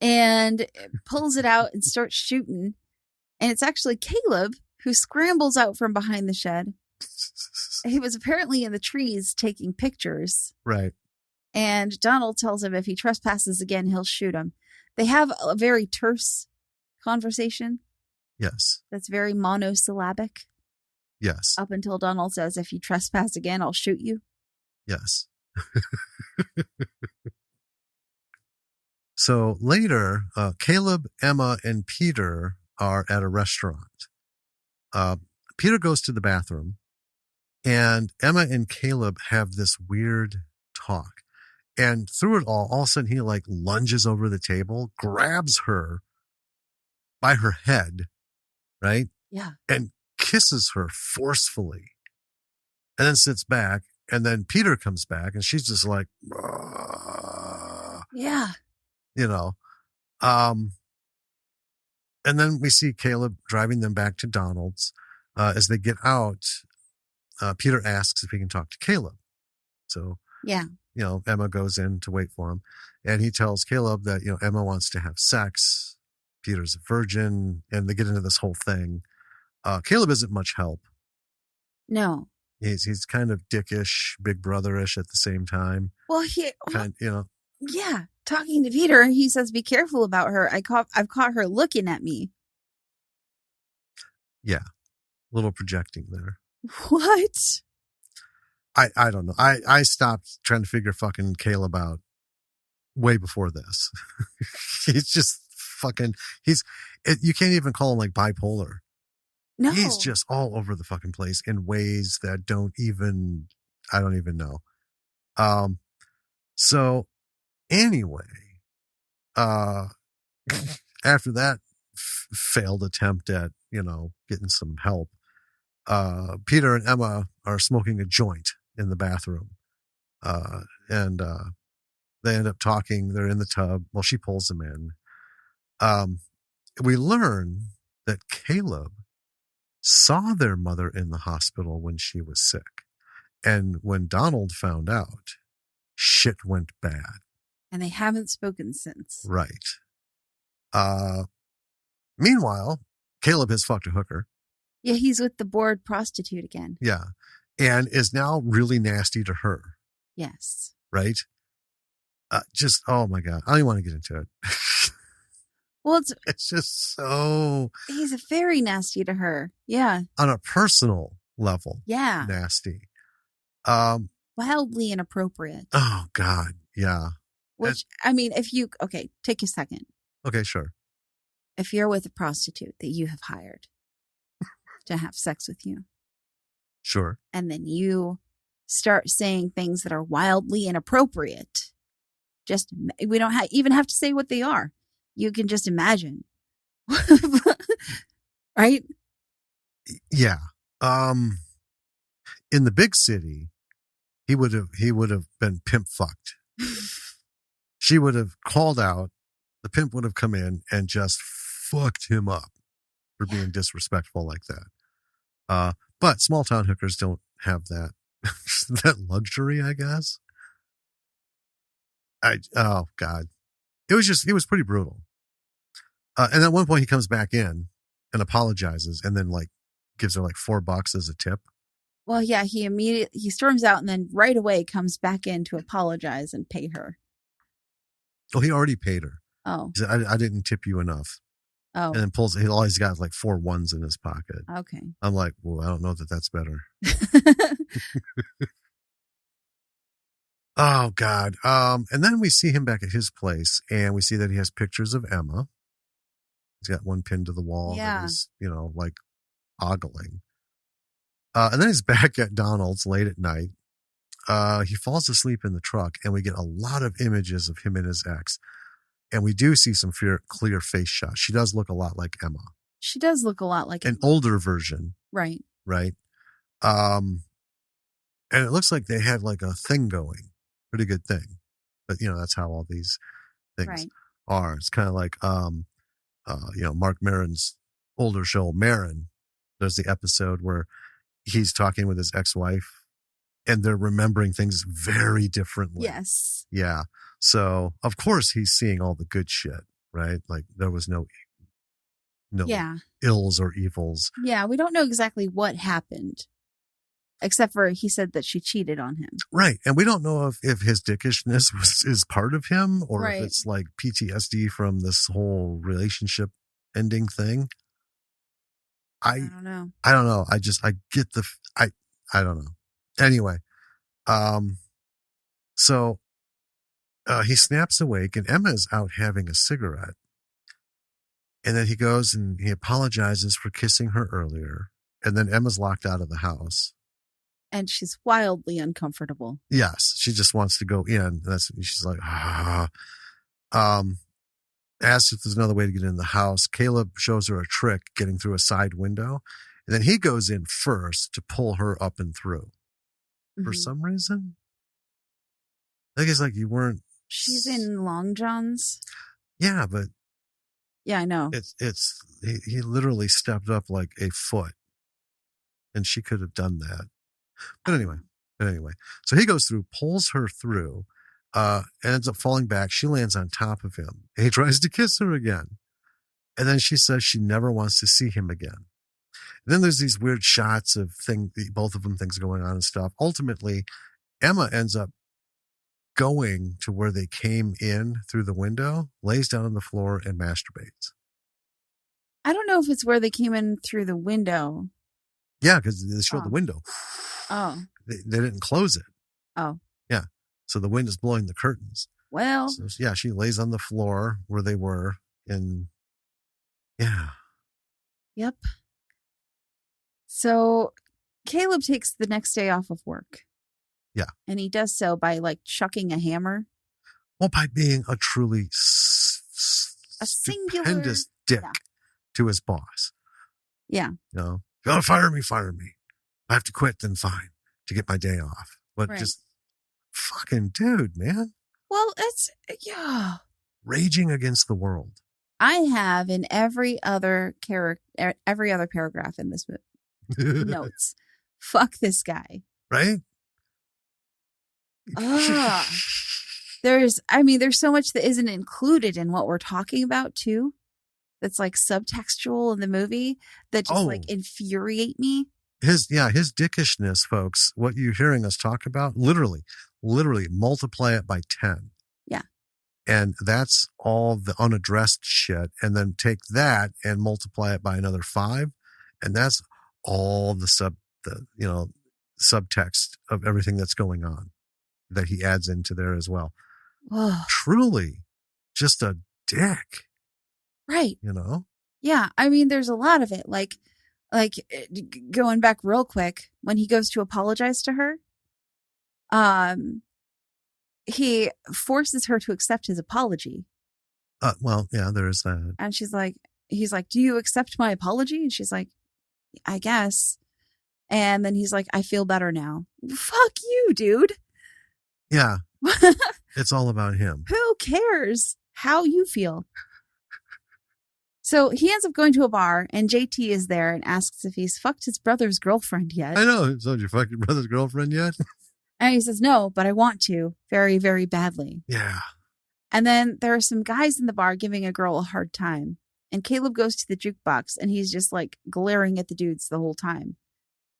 And pulls it out and starts shooting. And it's actually Caleb who scrambles out from behind the shed. He was apparently in the trees taking pictures. Right. And Donald tells him if he trespasses again, he'll shoot him. They have a very terse conversation. Yes. That's very monosyllabic. Yes. Up until Donald says, if you trespass again, I'll shoot you. Yes. So later, Caleb, Emma, and Peter are at a restaurant. Peter goes to the bathroom, and Emma and Caleb have this weird talk. And through it all of a sudden he like lunges over the table, grabs her by her head, right? Yeah. And kisses her forcefully. And then sits back. And then Peter comes back and she's just like, yeah. You know. And then we see Caleb driving them back to Donald's. As they get out, Peter asks if he can talk to Caleb. So, yeah. Emma goes in to wait for him. And he tells Caleb that, Emma wants to have sex. Peter's a virgin. And they get into this whole thing. Caleb isn't much help. No. He's kind of dickish, big brotherish at the same time. Well, yeah. Talking to Peter, he says, "Be careful about her. I've caught her looking at me." Yeah, a little projecting there. What? I don't know. I stopped trying to figure fucking Caleb out way before this. He's just fucking. You can't even call him like bipolar. No. He's just all over the fucking place in ways that I don't even know. So anyway, after that failed attempt at, getting some help, Peter and Emma are smoking a joint in the bathroom. And they end up talking. They're in the tub. Well, she pulls them in. We learn that Caleb saw their mother in the hospital when she was sick. And when Donald found out, shit went bad. And they haven't spoken since. Right. Meanwhile, Caleb has fucked a hooker. Yeah, he's with the bored prostitute again. Yeah. And is now really nasty to her. Yes. Right? Oh my God. I don't even want to get into it. Well, it's just so... He's very nasty to her. Yeah. On a personal level. Yeah. Nasty. Wildly inappropriate. Oh, God. Yeah. Which, okay, take a second. Okay, sure. If you're with a prostitute that you have hired to have sex with you. Sure. And then you start saying things that are wildly inappropriate. We don't even have to say what they are. You can just imagine. Right? Yeah. In the big city, he would have been pimp fucked. She would have called out. The pimp would have come in and just fucked him up for being disrespectful like that. But small town hookers don't have that that luxury, I guess. Oh God, it was pretty brutal. And at one point he comes back in and apologizes and then like gives her like $4 as a tip. Well, yeah, he storms out and then right away comes back in to apologize and pay her. Oh, he already paid her. Oh. He said, I didn't tip you enough. Oh. And then he always got like 4 ones in his pocket. Okay. I'm like, well, I don't know that that's better. Oh God. And then we see him back at his place and we see that he has pictures of Emma. He's got one pinned to the wall. Yeah. That he's, like ogling. And then he's back at Donald's late at night. He falls asleep in the truck and we get a lot of images of him and his ex. And we do see some clear face shots. She does look a lot like Emma. She does look a lot like an older version. Right. Right. And it looks like they had like a thing going. Pretty good thing. But, that's how all these things are. It's kind of like, Mark Maron's older show, Maron. There's the episode where he's talking with his ex-wife and they're remembering things very differently. Yes. Yeah. So, of course, he's seeing all the good shit, right? Like there was no ills or evils. Yeah. We don't know exactly what happened. Except for he said that she cheated on him. Right. And we don't know if his dickishness is part of him or if it's like PTSD from this whole relationship ending thing. I don't know. I don't know. I get I don't know. Anyway, so he snaps awake and Emma's out having a cigarette. And then he goes and he apologizes for kissing her earlier. And then Emma's locked out of the house. And she's wildly uncomfortable. Yes, she just wants to go in. She's like, asks if there's another way to get in the house. Caleb shows her a trick getting through a side window. And then he goes in first to pull her up and through. Mm-hmm. For some reason. I think it's like you weren't. She's in long johns. Yeah, but. Yeah, I know. He literally stepped up like a foot. And she could have done that. But anyway, so he goes through, pulls her through, ends up falling back. She lands on top of him. And he tries to kiss her again. And then she says she never wants to see him again. And then there's these weird shots of both of them, things going on and stuff. Ultimately, Emma ends up going to where they came in through the window, lays down on the floor and masturbates. I don't know if it's where they came in through the window. Yeah, because they showed the window. Oh. They didn't close it. Oh. Yeah. So the wind is blowing the curtains. Well. So, yeah, she lays on the floor where they were. And yeah. Yep. So Caleb takes the next day off of work. Yeah. And he does so by like chucking a hammer. Well, by being a truly stupendous dick to his boss. Yeah. You gotta fire me. I have to quit, then fine, to get my day off. But just fucking dude, man. Well, it's, raging against the world. I have in every other paragraph in this notes. Fuck this guy. Right? There's so much that isn't included in what we're talking about too. That's like subtextual in the movie that just like infuriate me. His dickishness, folks, what you're hearing us talk about, literally multiply it by 10. Yeah. And that's all the unaddressed shit. And then take that and multiply it by another 5. And that's all the subtext of everything that's going on that he adds into there as well. Oh. Truly just a dick. Right. Yeah. I mean, there's a lot of it. Like going back real quick, when he goes to apologize to her, he forces her to accept his apology. Well, yeah, there is that. And he's like, do you accept my apology? And she's like, I guess. And then he's like, I feel better now. Fuck you, dude. Yeah. It's all about him. Who cares how you feel? So he ends up going to a bar and JT is there and asks if he's fucked his brother's girlfriend yet. I know. So did you fuck your brother's girlfriend yet? And he says, no, but I want to very, very badly. Yeah. And then there are some guys in the bar giving a girl a hard time. And Caleb goes to the jukebox and he's just like glaring at the dudes the whole time.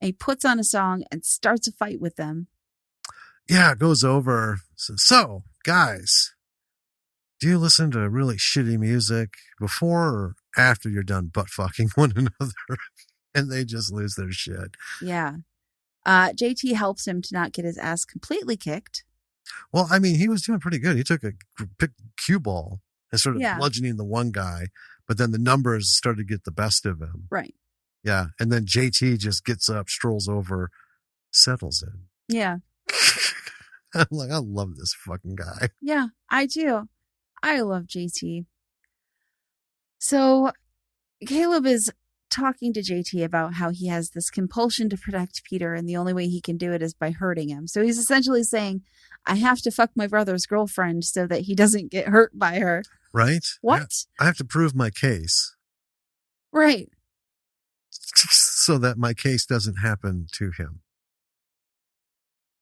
And he puts on a song and starts a fight with them. Yeah, it goes over. So guys, do you listen to really shitty music before or after you're done butt fucking one another? And they just lose their shit. Yeah. JT helps him to not get his ass completely kicked. Well, I mean, he was doing pretty good. He took a cue ball and started bludgeoning the one guy, but then the numbers started to get the best of him. Right. Yeah. And then JT just gets up, strolls over, settles in. Yeah. I'm like, I love this fucking guy. Yeah, I do. I love JT. So Caleb is talking to JT about how he has this compulsion to protect Peter, and the only way he can do it is by hurting him. So he's essentially saying, I have to fuck my brother's girlfriend so that he doesn't get hurt by her. Right? What? I have to prove my case. Right. So that my case doesn't happen to him.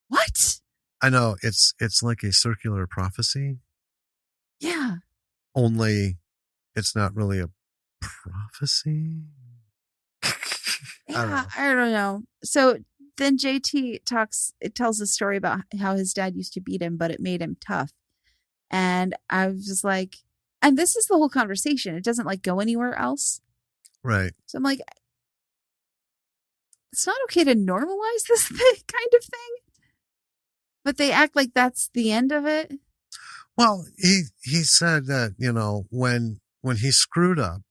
What? I know, it's like a circular prophecy. Yeah. Only it's not really a prophecy. Yeah, I don't know. So then JT tells a story about how his dad used to beat him, but it made him tough. And I was just like, and this is the whole conversation. It doesn't like go anywhere else. Right. So I'm like, it's not okay to normalize this kind of thing. But they act like that's the end of it. Well, he said that, when he screwed up,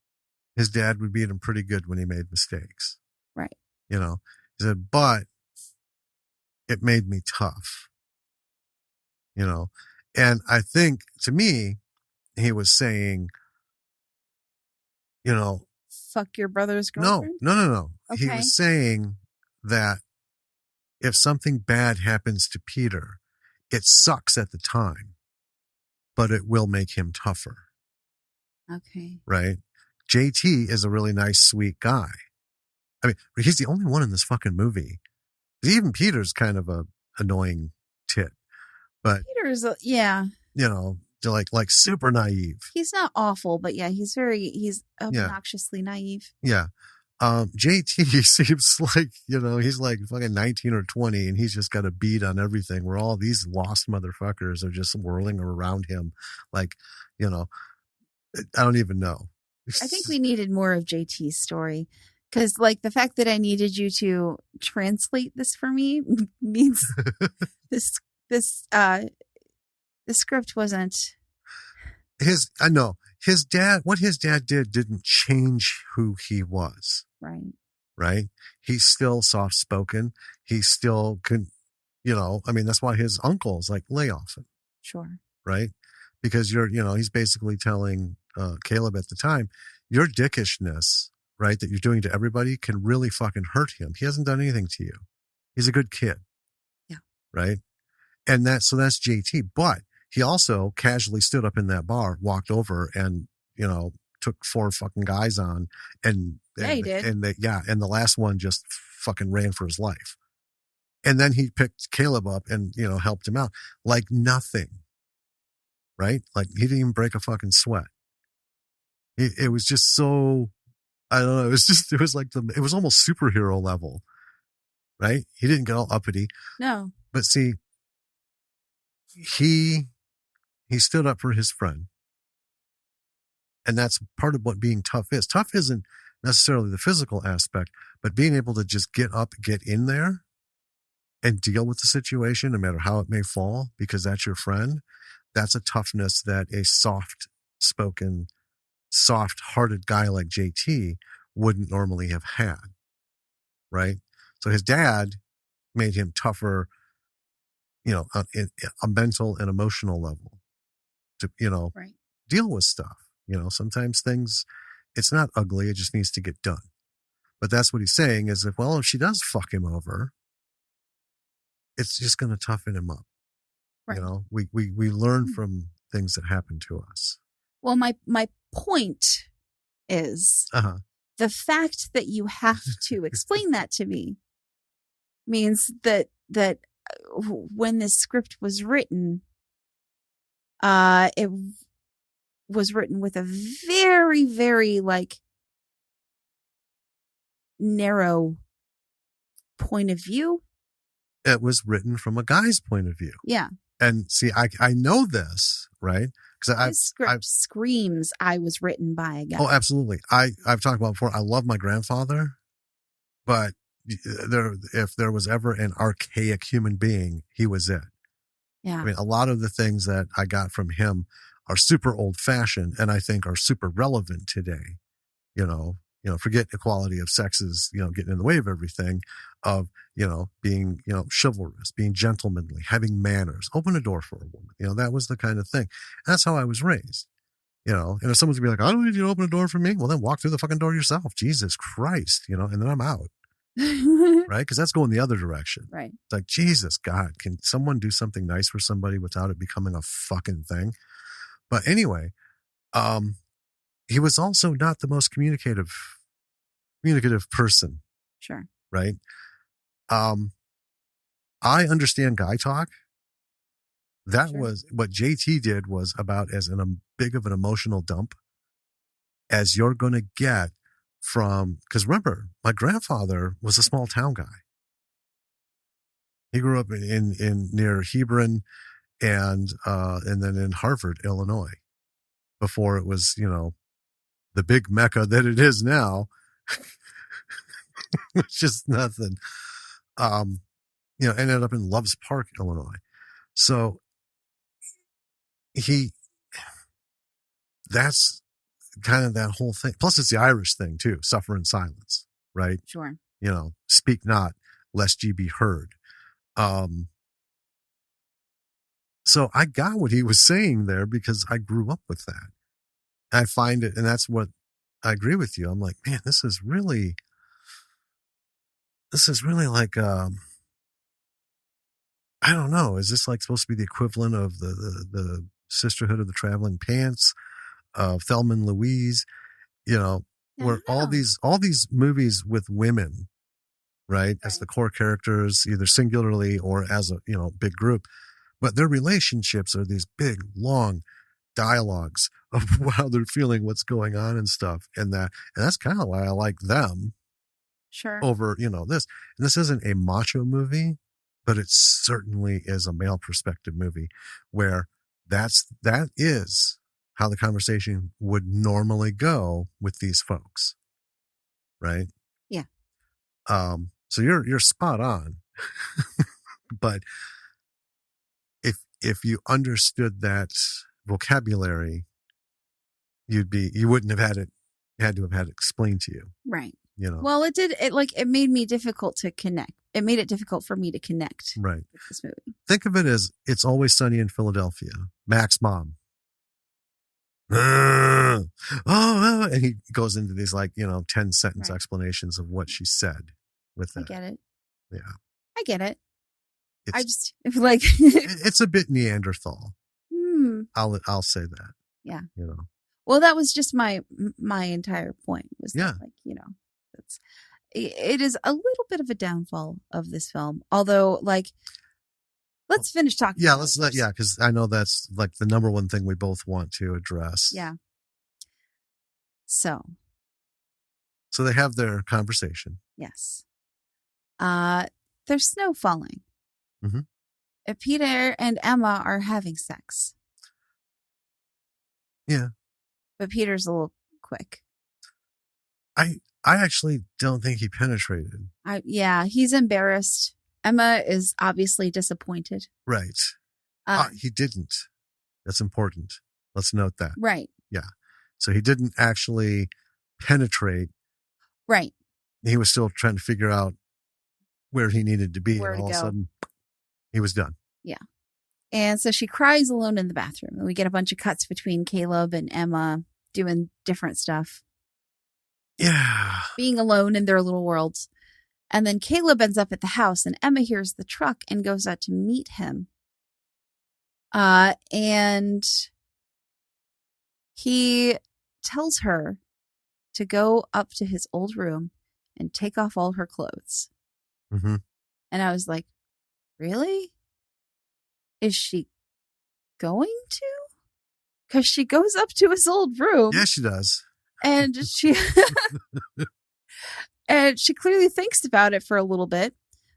his dad would beat him pretty good when he made mistakes. Right. He said, but it made me tough. And I think, to me, he was saying, fuck your brother's girlfriend? No. Okay. He was saying that if something bad happens to Peter, it sucks at the time, but it will make him tougher. Okay. Right? JT is a really nice, sweet guy. I mean, he's the only one in this fucking movie. Even Peter's kind of a annoying tit, but Peter's, yeah. They're like super naive. He's not awful, but yeah, he's obnoxiously naive. Yeah. JT seems like, he's like fucking 19 or 20 and he's just got a beat on everything, where all these lost motherfuckers are just whirling around him. Like, I don't even know. I think we needed more of JT's story, because like the fact that I needed you to translate this for me means the script wasn't. I know his dad, what his dad did didn't change who he was. Right. Right. He's still soft spoken. He still can, that's why his uncle's like, lay off him. Sure. Right. Because he's basically telling Caleb at the time, your dickishness, right, that you're doing to everybody can really fucking hurt him. He hasn't done anything to you. He's a good kid. Yeah. Right. And that's JT. But he also casually stood up in that bar, walked over and, took 4 fucking guys on. And he did. And the last one just fucking ran for his life. And then he picked Caleb up and, helped him out like nothing. Right? Like he didn't even break a fucking sweat. It was just so, I don't know. It was almost superhero level. Right? He didn't get all uppity. No. But see, he stood up for his friend. And that's part of what being tough is. Tough isn't necessarily the physical aspect, but being able to just get up, get in there and deal with the situation, no matter how it may fall, because that's your friend. That's a toughness that a soft-spoken, soft-hearted guy like JT wouldn't normally have had. Right? So his dad made him tougher, on a mental and emotional level to, right. deal with stuff. Sometimes things, it's not ugly. It just needs to get done. But that's what he's saying is if she does fuck him over, it's just going to toughen him up. Right. We learn from things that happen to us. Well, my point is the fact that you have to explain that to me means that when this script was written, it was written with a very, very narrow point of view. It was written from a guy's point of view. Yeah. And see, I know this, right? Because this script screams I was written by a guy. Oh, absolutely. I've talked about before. I love my grandfather, but if there was ever an archaic human being, he was it. Yeah. I mean, a lot of the things that I got from him are super old fashioned and I think are super relevant today. forget equality of sexes, getting in the way of everything, of, being, chivalrous, being gentlemanly, having manners, open a door for a woman. That was the kind of thing. And that's how I was raised. And if someone's gonna be like, I don't need you to open a door for me, well, then walk through the fucking door yourself. Jesus Christ, and then I'm out. Right? Because that's going the other direction. Right. It's like, Jesus, God, can someone do something nice for somebody without it becoming a fucking thing? But anyway, he was also not the most communicative person. Sure. Right. I understand guy talk. That was what JT did, was about as big of an emotional dump as you're going to get from, because remember, my grandfather was a small town guy. He grew up in near Hebron and then in Harvard, Illinois, before it was, the big mecca that it is now. It's just nothing. Ended up in Loves Park, Illinois. So that's kind of that whole thing. Plus it's the Irish thing too, suffer in silence, right? Sure. Speak not lest ye be heard. So I got what he was saying there because I grew up with that. I find it, and that's what I agree with you. I'm like, man, this is really like, I don't know. Is this like supposed to be the equivalent of the Sisterhood of the Traveling Pants, Thelma and Louise, where all these movies with women, right, as the core characters, either singularly or as a, big group, but their relationships are these big, long dialogues of how they're feeling, what's going on and stuff. And that's kind of why I like them. Sure. Over, this. And this isn't a macho movie, but it certainly is a male perspective movie where that is how the conversation would normally go with these folks. Right? Yeah. So you're spot on. But if you understood that vocabulary, you wouldn't have had to have had it explained to you. Right. Well, it made me difficult to connect. It made it difficult for me to connect. Right. With this movie. Think of it as It's Always Sunny in Philadelphia. Mac's mom. And he goes into these 10 sentence explanations of what she said with that. I get it. Yeah. I get it. I just like it's a bit Neanderthal. I'll say that. Yeah. Well, that was just my entire point was that, it is a little bit of a downfall of this film. Although, let's finish talking. Yeah, because I know that's the number one thing we both want to address. Yeah. So they have their conversation. Yes. There's snow falling. Mm-hmm. Peter and Emma are having sex. Yeah. But Peter's a little quick. I actually don't think he penetrated. He's embarrassed. Emma is obviously disappointed. Right. He didn't. That's important. Let's note that. Right. Yeah. So he didn't actually penetrate. Right. He was still trying to figure out where he needed to be. Where and all to of a go. sudden, he was done. Yeah. And so she cries alone in the bathroom. And we get a bunch of cuts between Caleb and Emma doing different stuff. Yeah. Being alone in their little worlds. And then Caleb ends up at the house and Emma hears the truck and goes out to meet him. And he tells her to go up to his old room and take off all her clothes. Mm-hmm. And I was like, really? Is she going to? Because she goes up to his old room. Yeah, she does. And she clearly thinks about it for a little bit,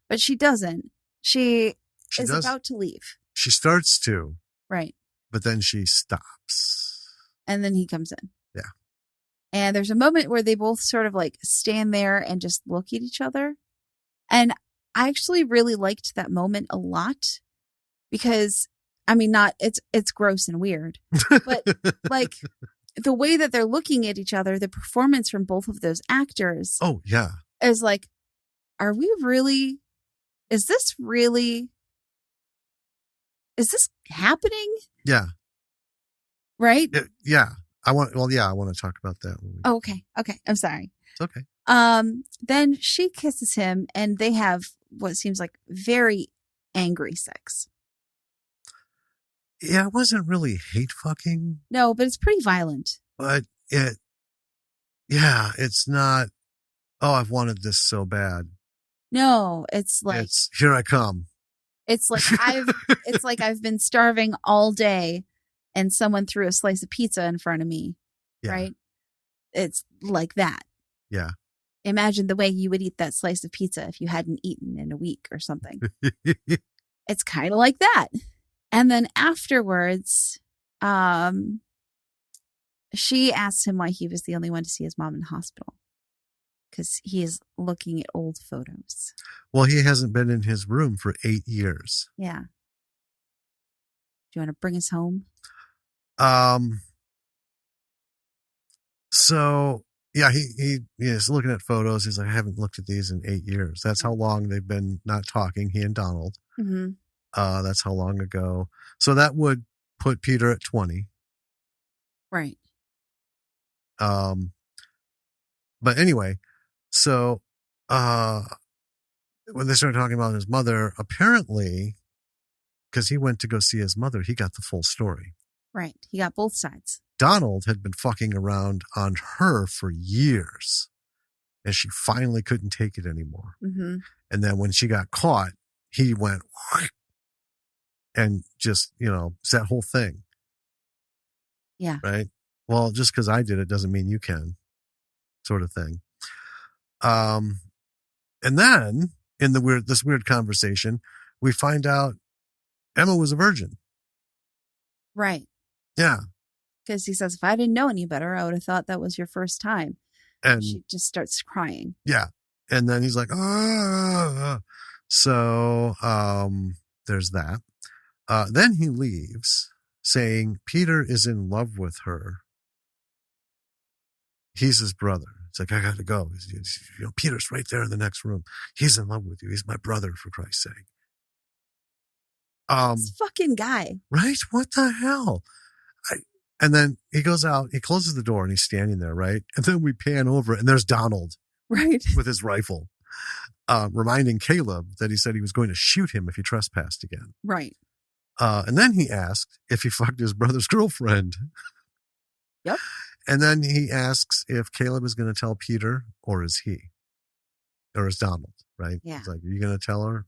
but she doesn't. She is about to leave. She starts to. Right. But then she stops. And then he comes in. Yeah. And there's a moment where they both sort of stand there and just look at each other. And I actually really liked that moment a lot because, it's gross and weird, but the way that they're looking at each other, the performance from both of those actors Oh, yeah. is like, are we really, is this happening? Yeah. Right? Yeah. I want to talk about that. Oh, okay. Okay. I'm sorry. It's okay. Then she kisses him and they have what seems like very angry sex. Yeah, it wasn't really hate fucking. No, but it's pretty violent. But it's not, oh, I've wanted this so bad. No, it's like, It's here I come. it's like I've been starving all day and someone threw a slice of pizza in front of me. Yeah. Right? It's like that. Yeah. Imagine the way you would eat that slice of pizza if you hadn't eaten in a week or something. It's kind of like that. And then afterwards, she asked him why he was the only one to see his mom in the hospital. Because he is looking at old photos. Well, he hasn't been in his room for 8 years. Yeah. Do you want to bring us home? So yeah, he is looking at photos. He's like, I haven't looked at these in 8 years. That's how long they've been not talking, he and Donald. Mm-hmm. That's how long ago. So that would put Peter at 20. Right. But anyway, so when they started talking about his mother, apparently, because he went to go see his mother, he got the full story. Right. He got both sides. Donald had been fucking around on her for years, and she finally couldn't take it anymore. Mm-hmm. And then when she got caught, he went and just, it's that whole thing. Yeah. Right? Well, just because I did it doesn't mean you can, sort of thing. And then in this weird conversation, we find out Emma was a virgin. Right. Yeah. Because he says, if I didn't know any better, I would have thought that was your first time. And she just starts crying. Yeah. And then he's like, ah. So there's that. Then he leaves saying Peter is in love with her. He's his brother. It's like, I got to go. Peter's right there in the next room. He's in love with you. He's my brother, for Christ's sake. This fucking guy. Right? What the hell? And then he goes out, he closes the door and he's standing there, right? And then we pan over and there's Donald. Right. With his rifle, reminding Caleb that he said he was going to shoot him if he trespassed again. Right. And then he asked if he fucked his brother's girlfriend. Yep. And then he asks if Caleb is going to tell Peter or is he? Or is Donald, right? Yeah. He's like, are you going to tell her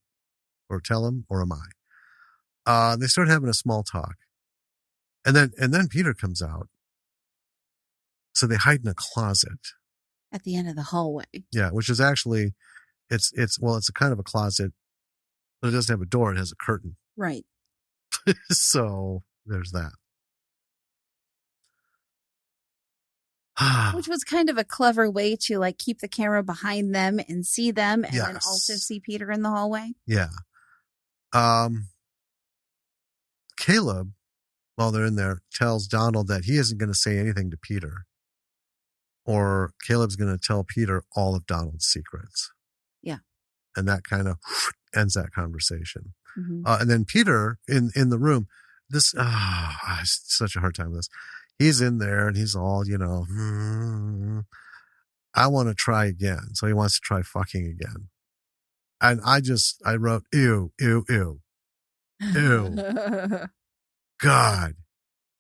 or tell him or am I? They start having a small talk. And then Peter comes out. So they hide in a closet. At the end of the hallway. Yeah, which is actually, it's a kind of a closet, but it doesn't have a door. It has a curtain. Right. So there's that. Which was kind of a clever way to like keep the camera behind them and see them and then also see Peter in the hallway. Yeah. Caleb, while they're in there, tells Donald that he isn't going to say anything to Peter. Or Caleb's going to tell Peter all of Donald's secrets. Yeah. And that kind of ends that conversation. Mm-hmm. And then Peter in the room, such a hard time with this. He's in there and he's all, I want to try again. So he wants to try fucking again. And I wrote, ew, ew, ew, ew. God,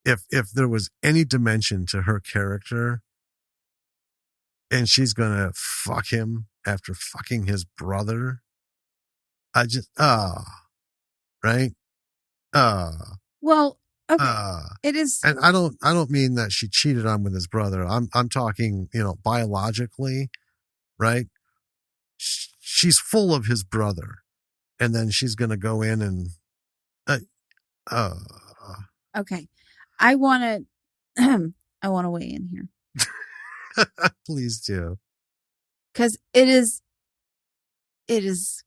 if there was any dimension to her character and she's going to fuck him after fucking his brother, right? Well, okay. It is. And I don't mean that she cheated on with his brother. I'm talking, biologically, right? She's full of his brother. And then she's going to go in and, okay. I want to weigh in here. Please do. Because it is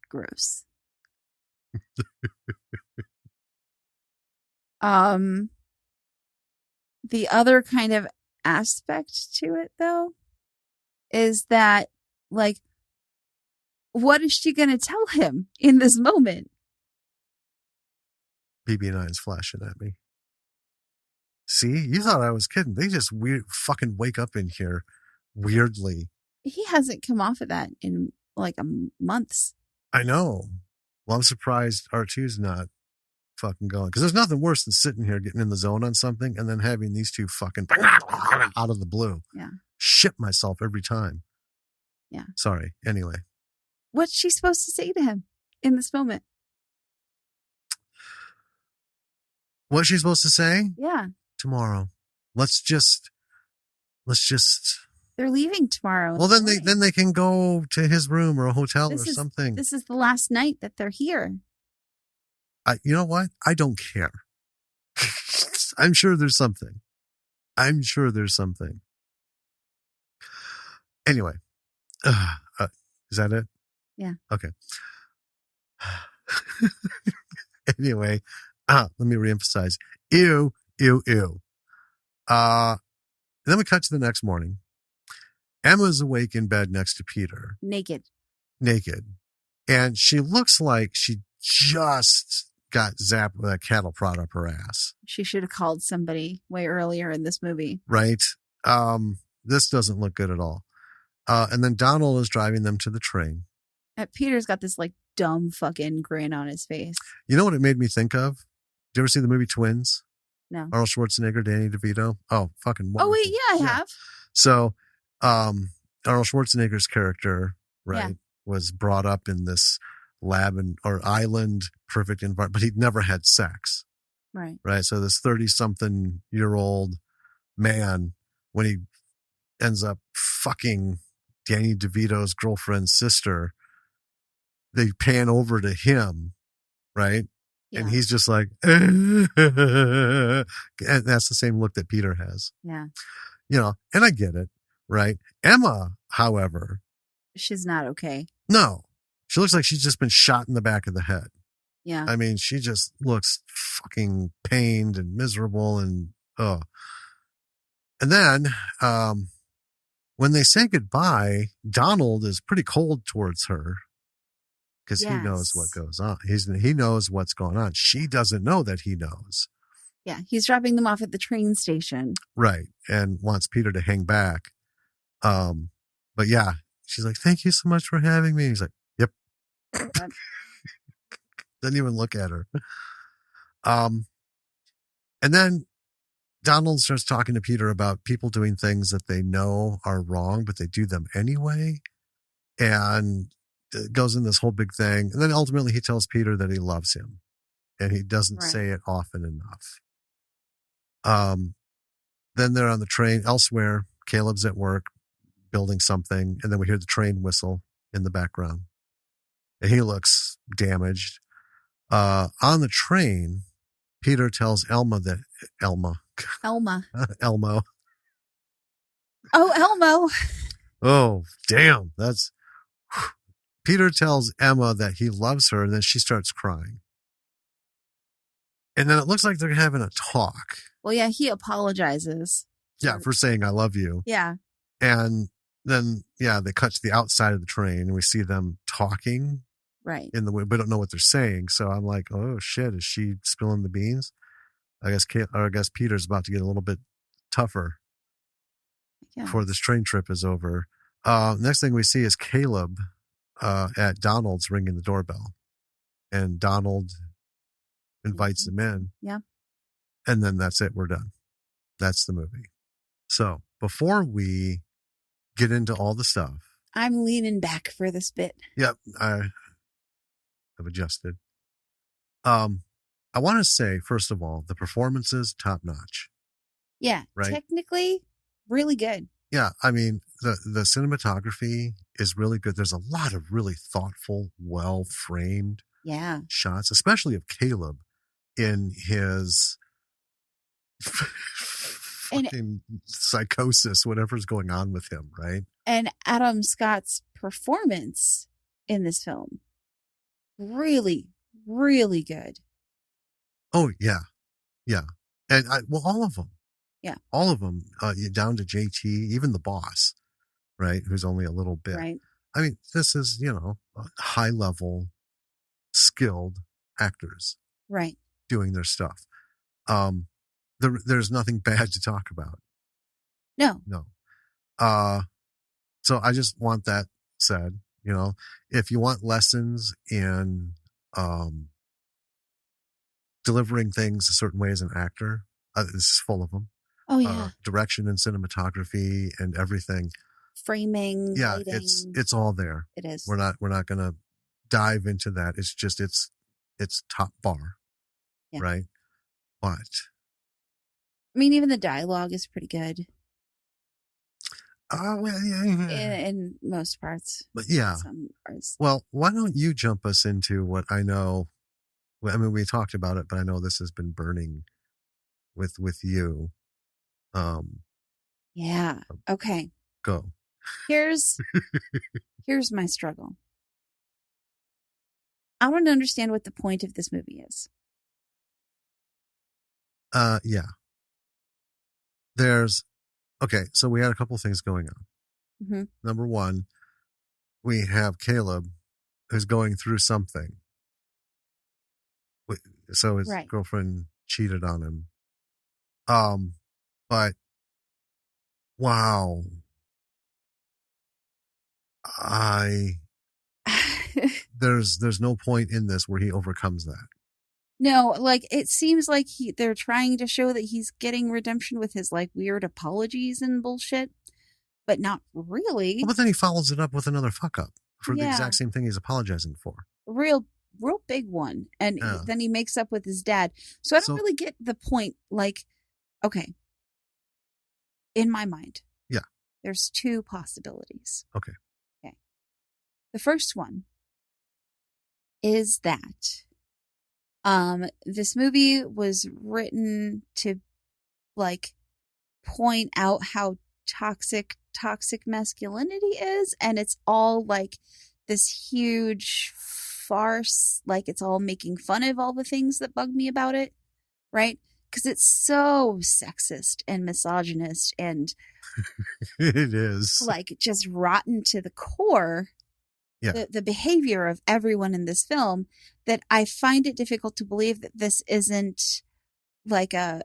gross. The other kind of aspect to it, though, is that, like, what is she going to tell him in this moment? BB9's flashing at me. See, you thought I was kidding. They just fucking wake up in here weirdly. He hasn't come off of that in like months. I know. Well, I'm surprised R2's not fucking going, because there's nothing worse than sitting here getting in the zone on something and then having these two fucking out of the blue. Yeah. Shit myself every time. Yeah. Sorry. Anyway. What's she supposed to say to him in this moment? What's she supposed to say? Yeah. Tomorrow. Let's just. They're leaving tomorrow. Well, then they can go to his room or a hotel or something. This is the last night that they're here. You know what? I don't care. I'm sure there's something. Anyway. Is that it? Yeah. Okay. Anyway, let me reemphasize. Ew. Then we cut to the next morning. Emma's awake in bed next to Peter. Naked. And she looks like she just got zapped with a cattle prod up her ass. She should have called somebody way earlier in this movie. Right. This doesn't look good at all. And then Donald is driving them to the train. Peter's got this like dumb fucking grin on his face. You know what it made me think of? Did you ever see the movie Twins? No. Arnold Schwarzenegger, Danny DeVito. Oh, fucking wonderful. Oh, wait, yeah, I have. So, Arnold Schwarzenegger's character, right, was brought up in this lab or island perfect environment, but he'd never had sex. Right. Right. So this 30-something-year-old man, when he ends up fucking Danny DeVito's girlfriend's sister, they pan over to him, right? Yeah. And he's just like, and that's the same look that Peter has. Yeah. You know, and I get it, right? Emma, however. She's not okay. No. She looks like she's just been shot in the back of the head. Yeah. I mean, she just looks fucking pained and miserable and, oh. And then, when they say goodbye, Donald is pretty cold towards her because he knows what goes on. He knows what's going on. She doesn't know that he knows. Yeah, he's dropping them off at the train station. Right, and wants Peter to hang back. But yeah, she's like, "Thank you so much for having me." He's like, "Yep." Doesn't even look at her. And then Donald starts talking to Peter about people doing things that they know are wrong, but they do them anyway. And it goes in this whole big thing. And then ultimately he tells Peter that he loves him. And he doesn't say it often enough. Then they're on the train elsewhere. Caleb's at work building something. And then we hear the train whistle in the background. And he looks damaged. On the train, Peter tells Elmo. Elmo. Oh, Elmo. Oh, damn. Peter tells Emma that he loves her, and then she starts crying. And then it looks like they're having a talk. Well, yeah, he apologizes. Yeah, for saying I love you. Yeah. And then, they cut to the outside of the train, and we see them talking. Right. In the way, we don't know what they're saying. So I'm like, oh, shit, is she spilling the beans? I guess Peter's about to get a little bit tougher before this train trip is over. Next thing we see is Caleb at Donald's ringing the doorbell. And Donald invites him in. Yeah. And then that's it. We're done. That's the movie. So before we get into all the stuff. I'm leaning back for this bit. Yep. I have adjusted. I want to say, first of all, the performances, top notch. Yeah. Right? Technically, really good. Yeah. I mean, the cinematography is really good. There's a lot of really thoughtful, well-framed shots, especially of Caleb in his fucking psychosis, whatever's going on with him, right? And Adam Scott's performance in this film, really, really good. Oh, yeah. Yeah. And all of them. Yeah. All of them, down to JT, even the boss, right? Who's only a little bit. Right. I mean, this is, high level, skilled actors Right. doing their stuff. There's nothing bad to talk about. No. No. So I just want that said, if you want lessons in delivering things a certain way as an actor, this is full of them. Oh yeah. Direction and cinematography and everything. Framing, Yeah, lighting. it's all there. It is. We're not going to dive into that. It's just it's top bar, Yeah. right? But I mean, even the dialogue is pretty good yeah. in most parts. But yeah. Some parts. Well, why don't you jump us into what I know? I mean, we talked about it, but I know this has been burning with you. Yeah. Okay. Go. Here's my struggle. I want to understand what the point of this movie is. Yeah. Okay, so we had a couple things going on. Mm-hmm. Number one, we have Caleb who's going through something. So his girlfriend cheated on him. But wow. There's no point in this where he overcomes that. No, like it seems like they're trying to show that he's getting redemption with his like weird apologies and bullshit, but not really. Well, but then he follows it up with another fuck up for the exact same thing he's apologizing for. Real big one. And then he makes up with his dad. So I don't really get the point. Like, okay. In my mind. Yeah. There's two possibilities. Okay. The first one is that this movie was written to like point out how toxic masculinity is, and it's all like this huge farce, like it's all making fun of all the things that bug me about it, right? Because it's so sexist and misogynist and it is like just rotten to the core. Yeah. The behavior of everyone in this film, that I find it difficult to believe that this isn't like a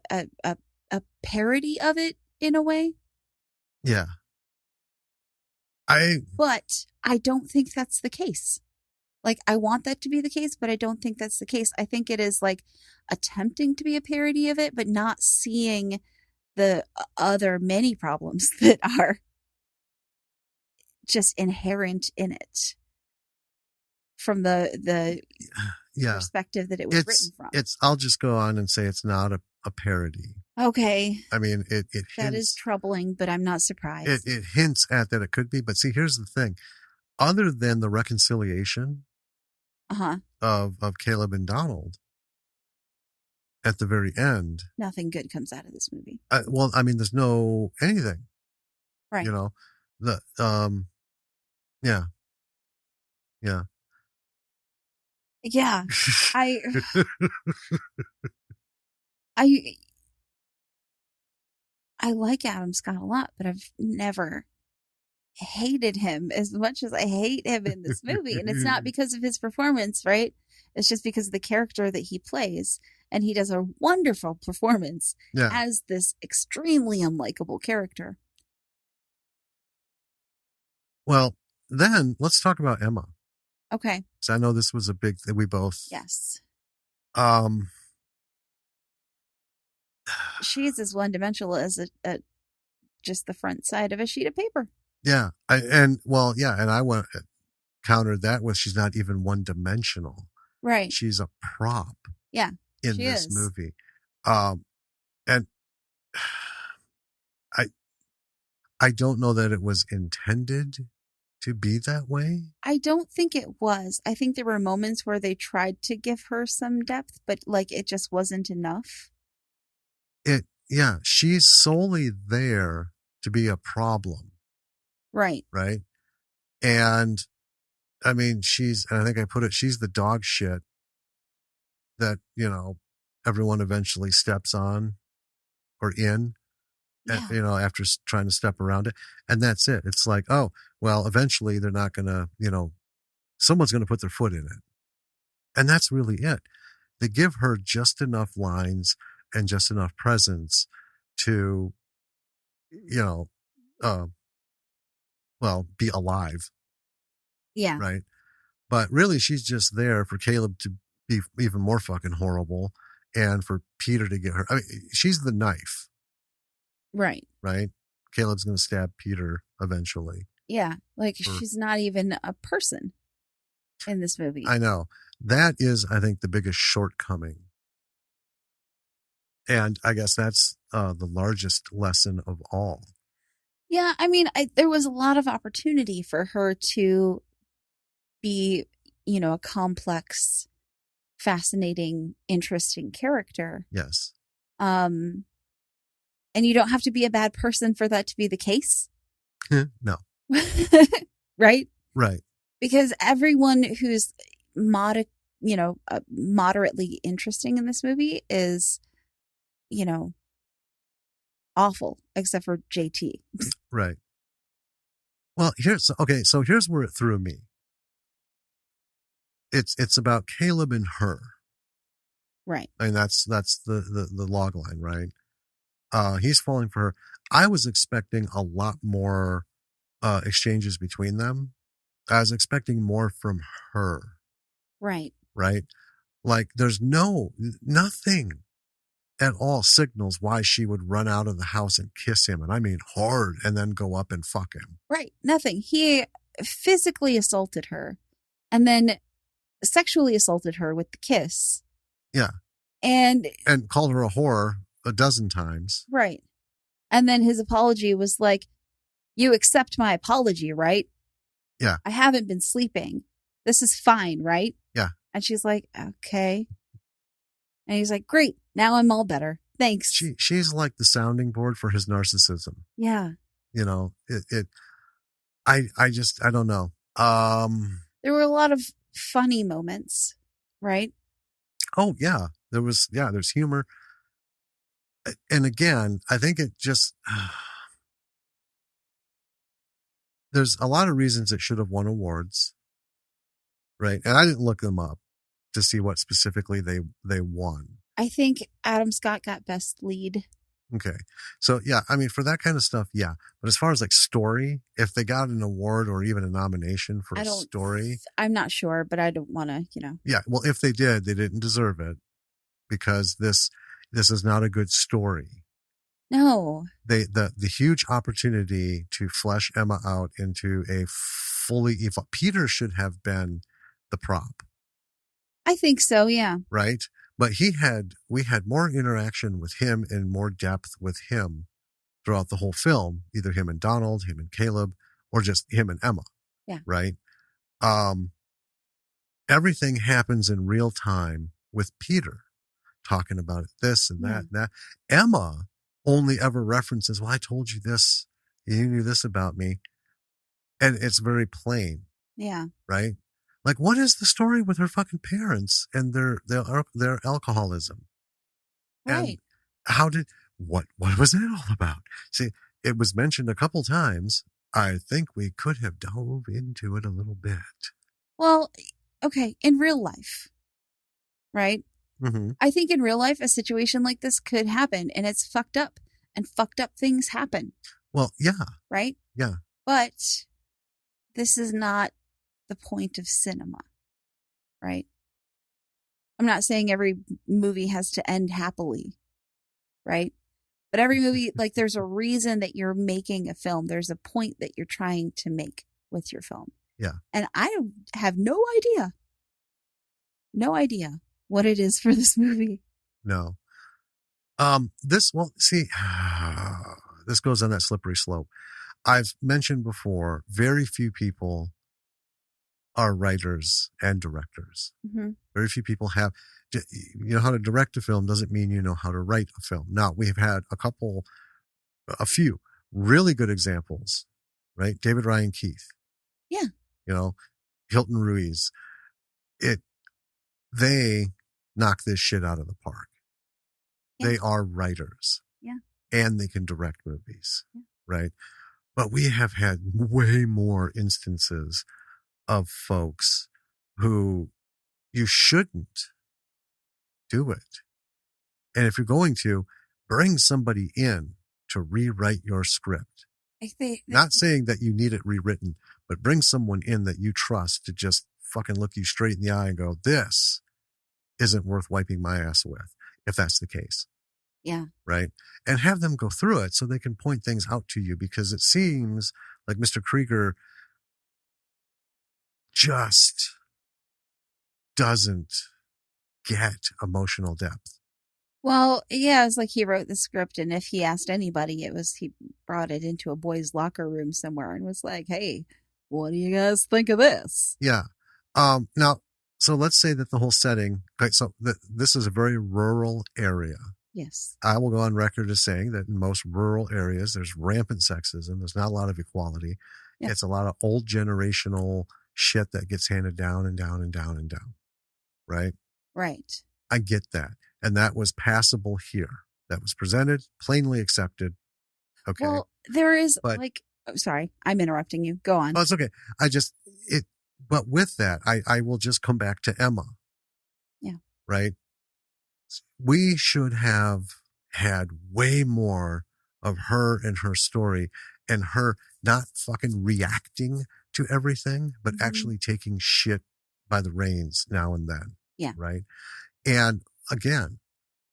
parody of it in a way. Yeah. But I don't think that's the case. Like, I want that to be the case, but I don't think that's the case. I think it is like attempting to be a parody of it, but not seeing the other many problems that are just inherent in it from the perspective that it was written from. I'll just go on and say it's not a parody. Okay. I mean, it that is troubling, but I'm not surprised. It hints at that it could be, but see, here's the thing. Other than the reconciliation of Caleb and Donald at the very end, nothing good comes out of this movie. Well, I mean, there's no anything, right? Yeah. Yeah, I like Adam Scott a lot, but I've never hated him as much as I hate him in this movie. And it's not because of his performance, right? It's just because of the character that he plays. And he does a wonderful performance as this extremely unlikable character. Well, then let's talk about Emma. Okay. So I know this was a big thing. We both. Yes. She's as one-dimensional as just the front side of a sheet of paper. Yeah. And I want to counter that with she's not even one-dimensional. Right. She's a prop. Yeah. In this movie. And I don't know that it was intended to be that way. I don't think it was. I think there were moments where they tried to give her some depth, but like it just wasn't enough. She's solely there to be a problem. Right. Right. And I mean, she's the dog shit that, everyone eventually steps on or in. Yeah. after trying to step around it. And that's it. It's like, oh, well, eventually they're not going to, someone's going to put their foot in it. And that's really it. They give her just enough lines and just enough presence to, you know, uh, be alive, Yeah. right? But really, she's just there for Caleb to be even more fucking horrible and for Peter to get her. I mean, she's the knife, Right. right? Caleb's going to stab Peter eventually. Yeah. Like For, she's not even a person in this movie. I know. That is, I think, the biggest shortcoming. And I guess that's the largest lesson of all. Yeah. I mean, there was a lot of opportunity for her to be, a complex, fascinating, interesting character. Yes. And you don't have to be a bad person for that to be the case. No. Right? Right. Because everyone who's moderately interesting in this movie is, awful, except for JT. Right. Well, here's where it threw me. It's about Caleb and her. Right. I mean, that's the log line, right? He's falling for her. I was expecting a lot more exchanges between them. I was expecting more from her. Right. Right? Like there's nothing at all signals why she would run out of the house and kiss him, and I mean hard, and then go up and fuck him. Right. Nothing. He physically assaulted her and then sexually assaulted her with the kiss. Yeah. And called her a whore a dozen times. Right. And then his apology was like, you accept my apology, right? Yeah. I haven't been sleeping. This is fine, right? Yeah. And she's like, okay. And he's like, great. Now I'm all better. Thanks. She's like the sounding board for his narcissism. Yeah. I don't know. There were a lot of funny moments, right? Oh yeah. There's humor. And again, I think it just, there's a lot of reasons it should have won awards. Right. And I didn't look them up to see what specifically they won. I think Adam Scott got best lead. Okay. So yeah, I mean, for that kind of stuff, yeah. But as far as like story, if they got an award or even a nomination for a story, I'm not sure, but I don't want to, Yeah. Well, if they did, they didn't deserve it because this is not a good story. No. The huge opportunity to flesh Emma out into a fully evolved Peter should have been the prop. I think so, yeah. Right? But we had more interaction with him and more depth with him throughout the whole film, either him and Donald, him and Caleb, or just him and Emma. Yeah. Right? Everything happens in real time with Peter talking about this and that and that. Emma only ever references, well, I told you this, you knew this about me. And it's very plain. Yeah. Right? Like, what is the story with her fucking parents and their alcoholism? Right. And what was that all about? See, it was mentioned a couple times. I think we could have dove into it a little bit. Well, okay, in real life, right? Mm-hmm. I think in real life, a situation like this could happen and it's fucked up and fucked up things happen. Well, yeah. Right? Yeah. But this is not the point of cinema, right? I'm not saying every movie has to end happily, right? But every movie, like there's a reason that you're making a film. There's a point that you're trying to make with your film. Yeah. And I have no idea what it is for this movie. No. This goes on that slippery slope. I've mentioned before, very few people are writers and directors. Mm-hmm. Very few people have, how to direct a film doesn't mean you know how to write a film. Now, we've had a few really good examples, right? David Ryan Keith. Yeah. Hilton Ruiz. They knock this shit out of the park. Yeah. They are writers. Yeah. and they can direct movies, right? But we have had way more instances of folks who you shouldn't do it. And if you're going to, bring somebody in to rewrite your script. Not saying that you need it rewritten, but bring someone in that you trust to just fucking look you straight in the eye and go, this isn't worth wiping my ass with, if that's the case. Yeah. Right. And have them go through it so they can point things out to you, because it seems like Mr. Krieger just doesn't get emotional depth. Well, yeah, it's like he wrote the script, and if he asked anybody, he brought it into a boys' locker room somewhere and was like, "Hey, what do you guys think of this?" Yeah. Now, so let's say that the whole setting, okay, so this is a very rural area. Yes. I will go on record as saying that in most rural areas, there's rampant sexism. There's not a lot of equality. Yeah. It's a lot of old generational shit that gets handed down and down and down and down. Right? Right. I get that. And that was passable here. That was presented, plainly accepted. Okay. Well, there is sorry, I'm interrupting you. Go on. Oh, it's okay. But with that, I will just come back to Emma. Yeah. Right? We should have had way more of her and her story, and her not fucking reacting to everything, but actually taking shit by the reins now and then. Yeah. Right. And again,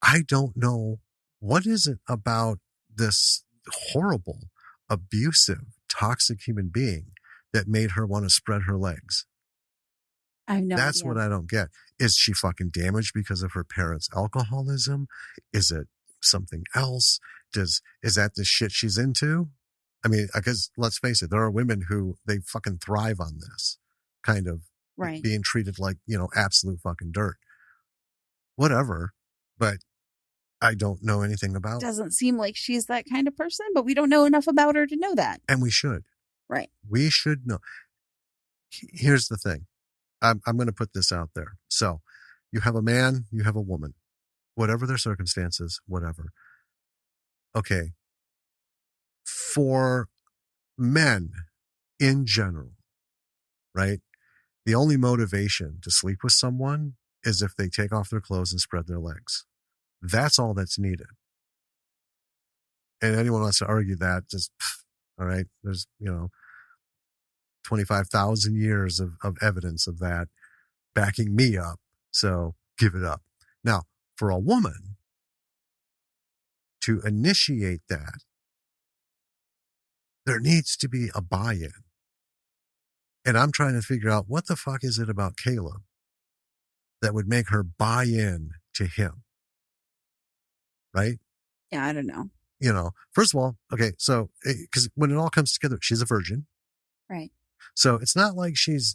I don't know, what is it about this horrible, abusive, toxic human being that made her want to spread her legs? I have no That's idea. what I don't get. Is she fucking damaged because of her parents' alcoholism? Is it something else? Is that the shit she's into? I mean, because let's face it, there are women who they fucking thrive on this kind of being treated like, absolute fucking dirt. Whatever. But I don't know anything about. Doesn't seem like she's that kind of person, but we don't know enough about her to know that. And we should. Right. We should know. Here's the thing. I'm going to put this out there. So you have a man, you have a woman, whatever their circumstances, whatever. Okay. For men in general, right? The only motivation to sleep with someone is if they take off their clothes and spread their legs. That's all that's needed. And anyone wants to argue that, just, all right, there's, 25,000 years of evidence of that backing me up. So give it up. Now, for a woman to initiate that, there needs to be a buy-in. And I'm trying to figure out, what the fuck is it about Caleb that would make her buy in to him? Right? Yeah, I don't know. First of all, okay, so because when it all comes together, she's a virgin. Right. So it's not like she's,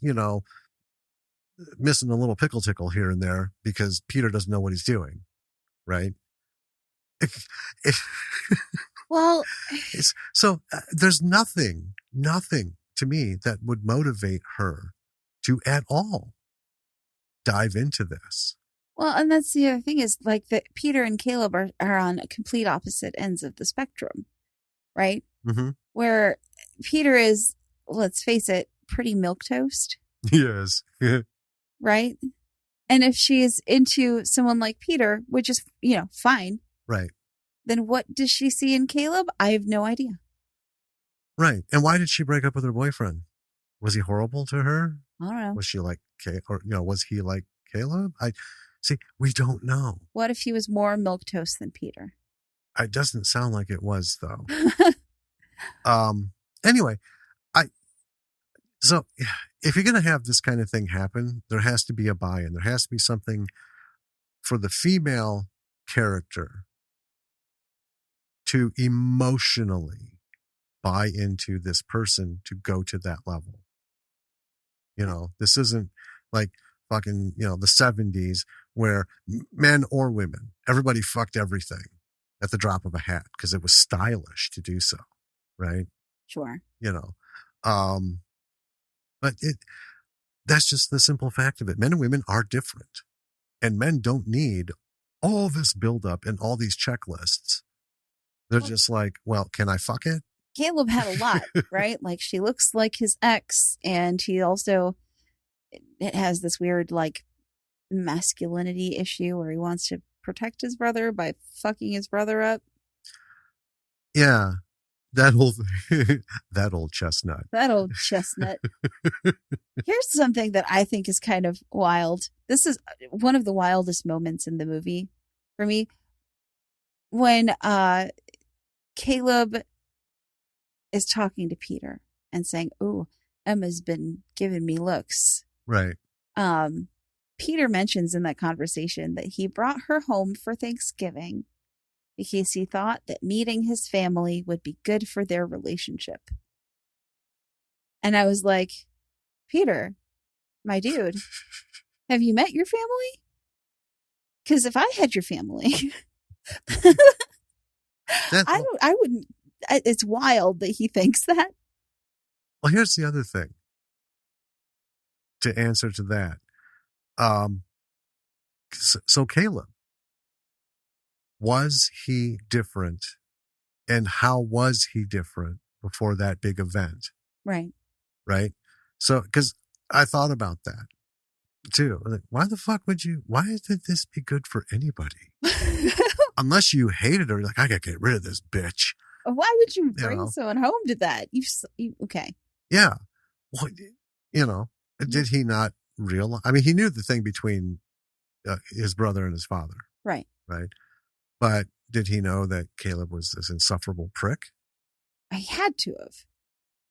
missing a little pickle tickle here and there because Peter doesn't know what he's doing. Right. Well, so there's nothing to me that would motivate her to at all dive into this. Well, and that's the other thing is like that Peter and Caleb are on complete opposite ends of the spectrum, right? Mm-hmm. Where Peter is, let's face it, pretty milquetoast. Yes. Right? And if she's into someone like Peter, which is, fine. Right. Then what does she see in Caleb? I have no idea. Right. And why did she break up with her boyfriend? Was he horrible to her? I don't know. Was she like, was he like Caleb? We don't know. What if he was more milquetoast than Peter? It doesn't sound like it was, though. Anyway, so if you're going to have this kind of thing happen, there has to be a buy-in. There has to be something for the female character to emotionally buy into this person to go to that level. This isn't like fucking, the 70s where men or women, everybody fucked everything at the drop of a hat because it was stylish to do so. Right. Sure. But that's just the simple fact of it. Men and women are different, and men don't need all this buildup and all these checklists They're Well, just like, well, can I fuck it? Caleb had a lot, right? Like she looks like his ex, and he also it has this weird like masculinity issue where he wants to protect his brother by fucking his brother up. Yeah, that old that old chestnut. That old chestnut. Here's something that I think is kind of wild. This is one of the wildest moments in the movie for me when Caleb is talking to Peter and saying, "Oh, Emma's been giving me looks." Right. Um, Peter mentions in that conversation that he brought her home for Thanksgiving because he thought that meeting his family would be good for their relationship. And I was like, Peter, my dude, have you met your family? Because if I had your family, That I wouldn't. It's wild that he thinks that. well, here's the other thing. To answer to that, um, so Caleb, was he different, and how was he different before that big event? Right. Right. So, because I thought about that too. Like, why the fuck would you? Why did this be good for anybody? Unless you hated her, like I gotta get rid of this bitch. Why would you You bring know? someone home to that? Okay. Yeah. Well, you know, did he not realize? I mean, he knew the thing between his brother and his father, Right. right? But did he know that Caleb was this insufferable prick? I had to have.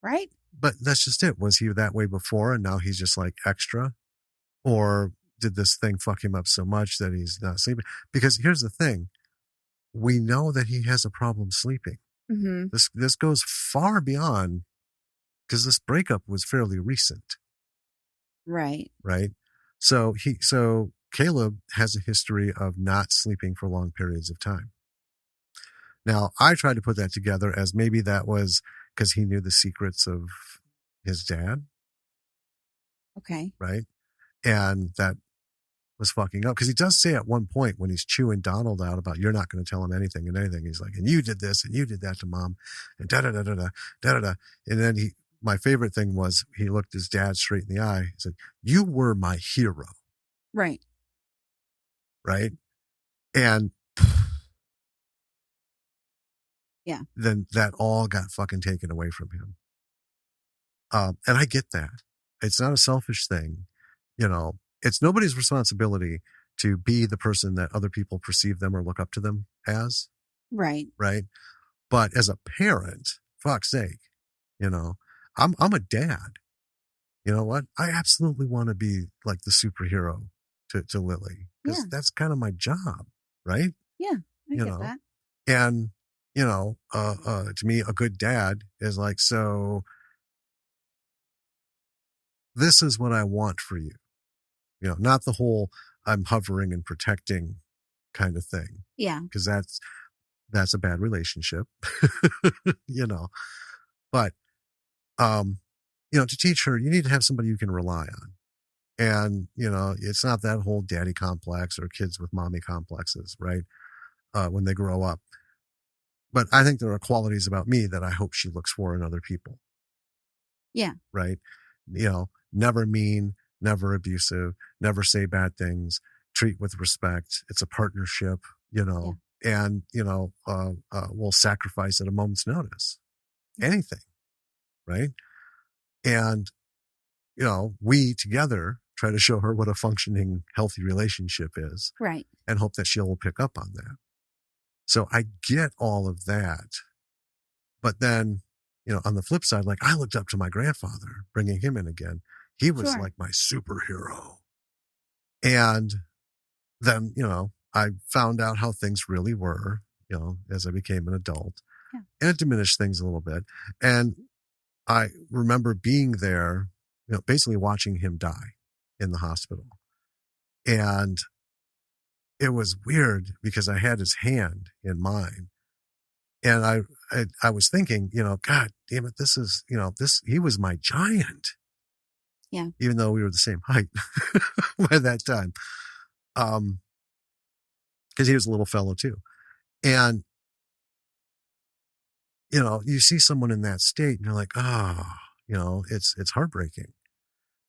Right. But that's just it. Was he that way before and now he's just like extra? Or did this thing fuck him up so much that he's not sleeping? Because here's the thing. We know that he has a problem sleeping. Mm-hmm. This goes far beyond, because this breakup was fairly recent. Right. Right. So Caleb has a history of not sleeping for long periods of time. Now, I tried to put that together as maybe that was because he knew the secrets of his dad, Okay. right? And that was fucking up. Because he does say at one point when he's chewing Donald out about, you're not going to tell him anything and anything. He's like, and you did this and you did that to mom and da da da da da da da. And then my favorite thing was he looked his dad straight in the eye. He said, you were my hero. Right. Right. And Yeah. then that all got fucking taken away from him. And I get that. It's not a selfish thing. You know, it's nobody's responsibility to be the person that other people perceive them or look up to them as. Right. Right. But as a parent, fuck's sake, you know, I'm a dad. You know what? I absolutely want to be like the superhero to Lily, because that's kind of my job. Right. Yeah. I You get know, that. and, you know, to me, a good dad is like, so this is what I want for you. You know, not the whole I'm hovering and protecting kind of thing. Yeah. Because that's a bad relationship. You know. But you know, to teach her, you need to have somebody you can rely on. And, you know, it's not that whole daddy complex or kids with mommy complexes, right? When they grow up. But I think there are qualities about me that I hope she looks for in other people. Yeah. Right. You know, never mean, never abusive, never say bad things, treat with respect. It's a partnership, you know, and, you know, we'll sacrifice at a moment's notice, anything. Right. And, you know, we together try to show her what a functioning, healthy relationship is. Right. And hope that she'll pick up on that. So I get all of that. But then, you know, on the flip side, like I looked up to my grandfather, bringing him in again. He was like my superhero. And then, you know, I found out how things really were, you know, as I became an adult. Yeah. And it diminished things a little bit. And I remember being there, you know, basically watching him die in the hospital. And it was weird because I had his hand in mine. And I was thinking, you know, God damn it, this is, you know, he was my giant. Yeah. Even though we were the same height by that time. Because he was a little fellow too. And you see someone in that state and you're like, it's heartbreaking.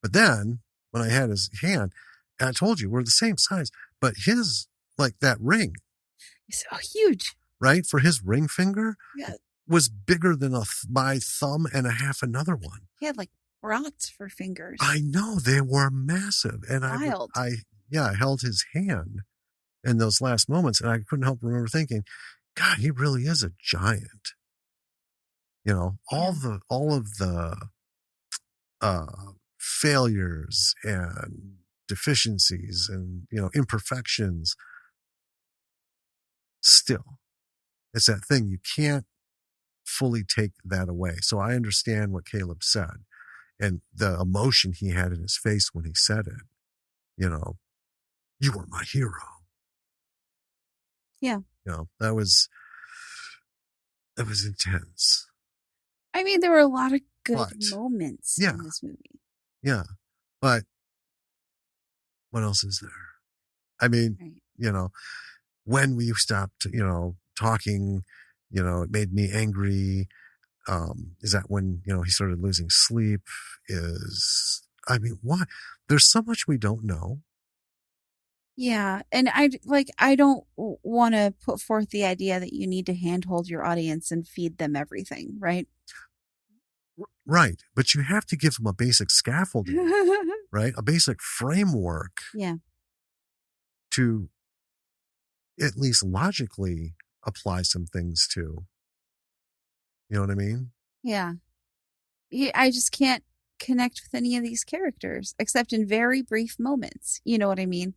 But then when I had his hand, and I told you we're the same size, but his, like, that ring, It's so huge. right, for his ring finger Yeah. was bigger than my thumb and a half another one. He had like rots for fingers. I know, they were massive. And Wild. I held his hand in those last moments, and I couldn't help remember thinking, God, he really is a giant. All of the failures and deficiencies and imperfections, still, it's that thing, you can't fully take that away. So I understand what Caleb said and the emotion he had in his face when he said it. You were my hero. Yeah. That was intense. I mean, there were a lot of good But, moments yeah. in this movie. Yeah. But what else is there? I mean, Right. When we stopped, talking, it made me angry. Is that when, he started losing sleep? Why? There's so much we don't know. Yeah, and I don't want to put forth the idea that you need to handhold your audience and feed them everything, right? Right. But you have to give them a basic scaffolding, right? A basic framework. Yeah. To at least logically apply some things to. You know what I mean? Yeah. I just can't connect with any of these characters except in very brief moments. You know what I mean?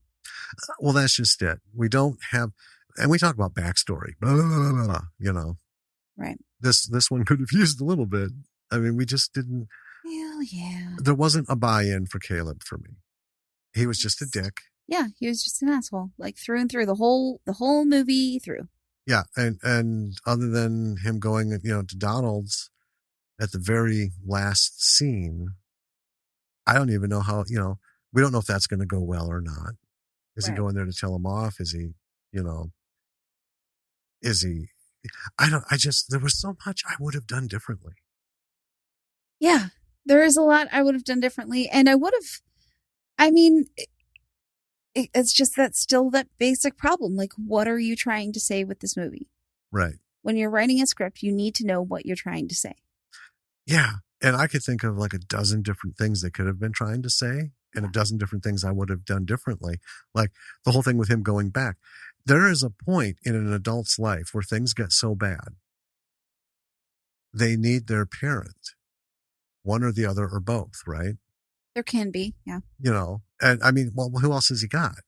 Well, that's just it. We don't have, and we talk about backstory, blah, blah, blah, blah, Right. This one could have used a little bit. I mean, we just didn't. Hell yeah. There wasn't a buy-in for Caleb for me. He was just a dick. Yeah, he was just an asshole, like through and through, the whole movie through. Yeah, and other than him going, to Donald's at the very last scene, I don't even know how, we don't know if that's going to go well or not. Is he going there to tell him off? Is he, there was so much I would have done differently. Yeah, there is a lot I would have done differently. And I would have, it's just still that basic problem. Like, what are you trying to say with this movie? Right. When you're writing a script, you need to know what you're trying to say. Yeah. And I could think of like a dozen different things they could have been trying to say and a dozen different things I would have done differently. Like the whole thing with him going back. There is a point in an adult's life where things get so bad, they need their parent, one or the other or both, right? There can be, yeah. And I mean, well, who else has he got?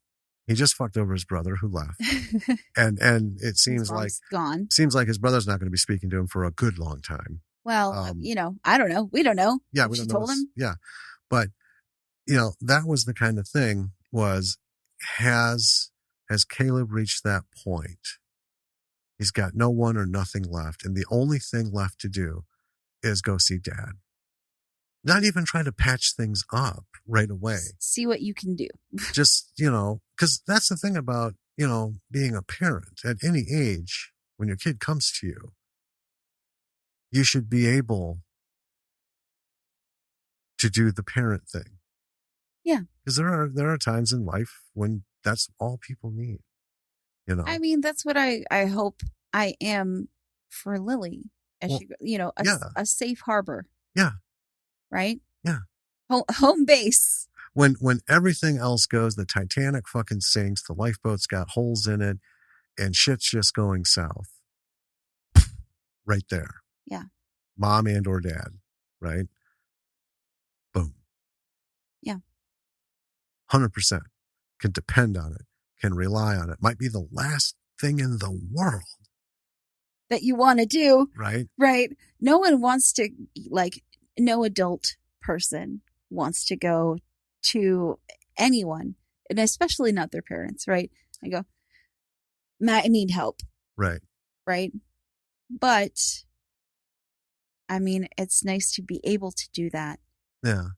He just fucked over his brother who left. and it seems like gone. Seems like his brother's not going to be speaking to him for a good long time. Well, I don't know. We don't know. Yeah, we don't know. Told him. Yeah. But that was the kind of thing was, has Caleb reached that point? He's got no one or nothing left. And the only thing left to do is go see dad. Not even try to patch things up right away. See what you can do. Just, because that's the thing about, being a parent at any age, when your kid comes to you, you should be able to do the parent thing. Yeah. Because there are times in life when that's all people need. I mean, that's what I hope I am for Lily. As she, a safe harbor. Yeah. Right? Yeah. Home base. When everything else goes, the Titanic fucking sinks, the lifeboat's got holes in it, and shit's just going south. Right there. Yeah. Mom and or dad, right? Boom. Yeah. 100%. Can depend on it, can rely on it. Might be the last thing in the world that you want to do. Right. Right. No one wants to, no adult person wants to go to anyone, and especially not their parents, right? I go, Matt, I need help. Right. Right. But, I mean, it's nice to be able to do that. Yeah.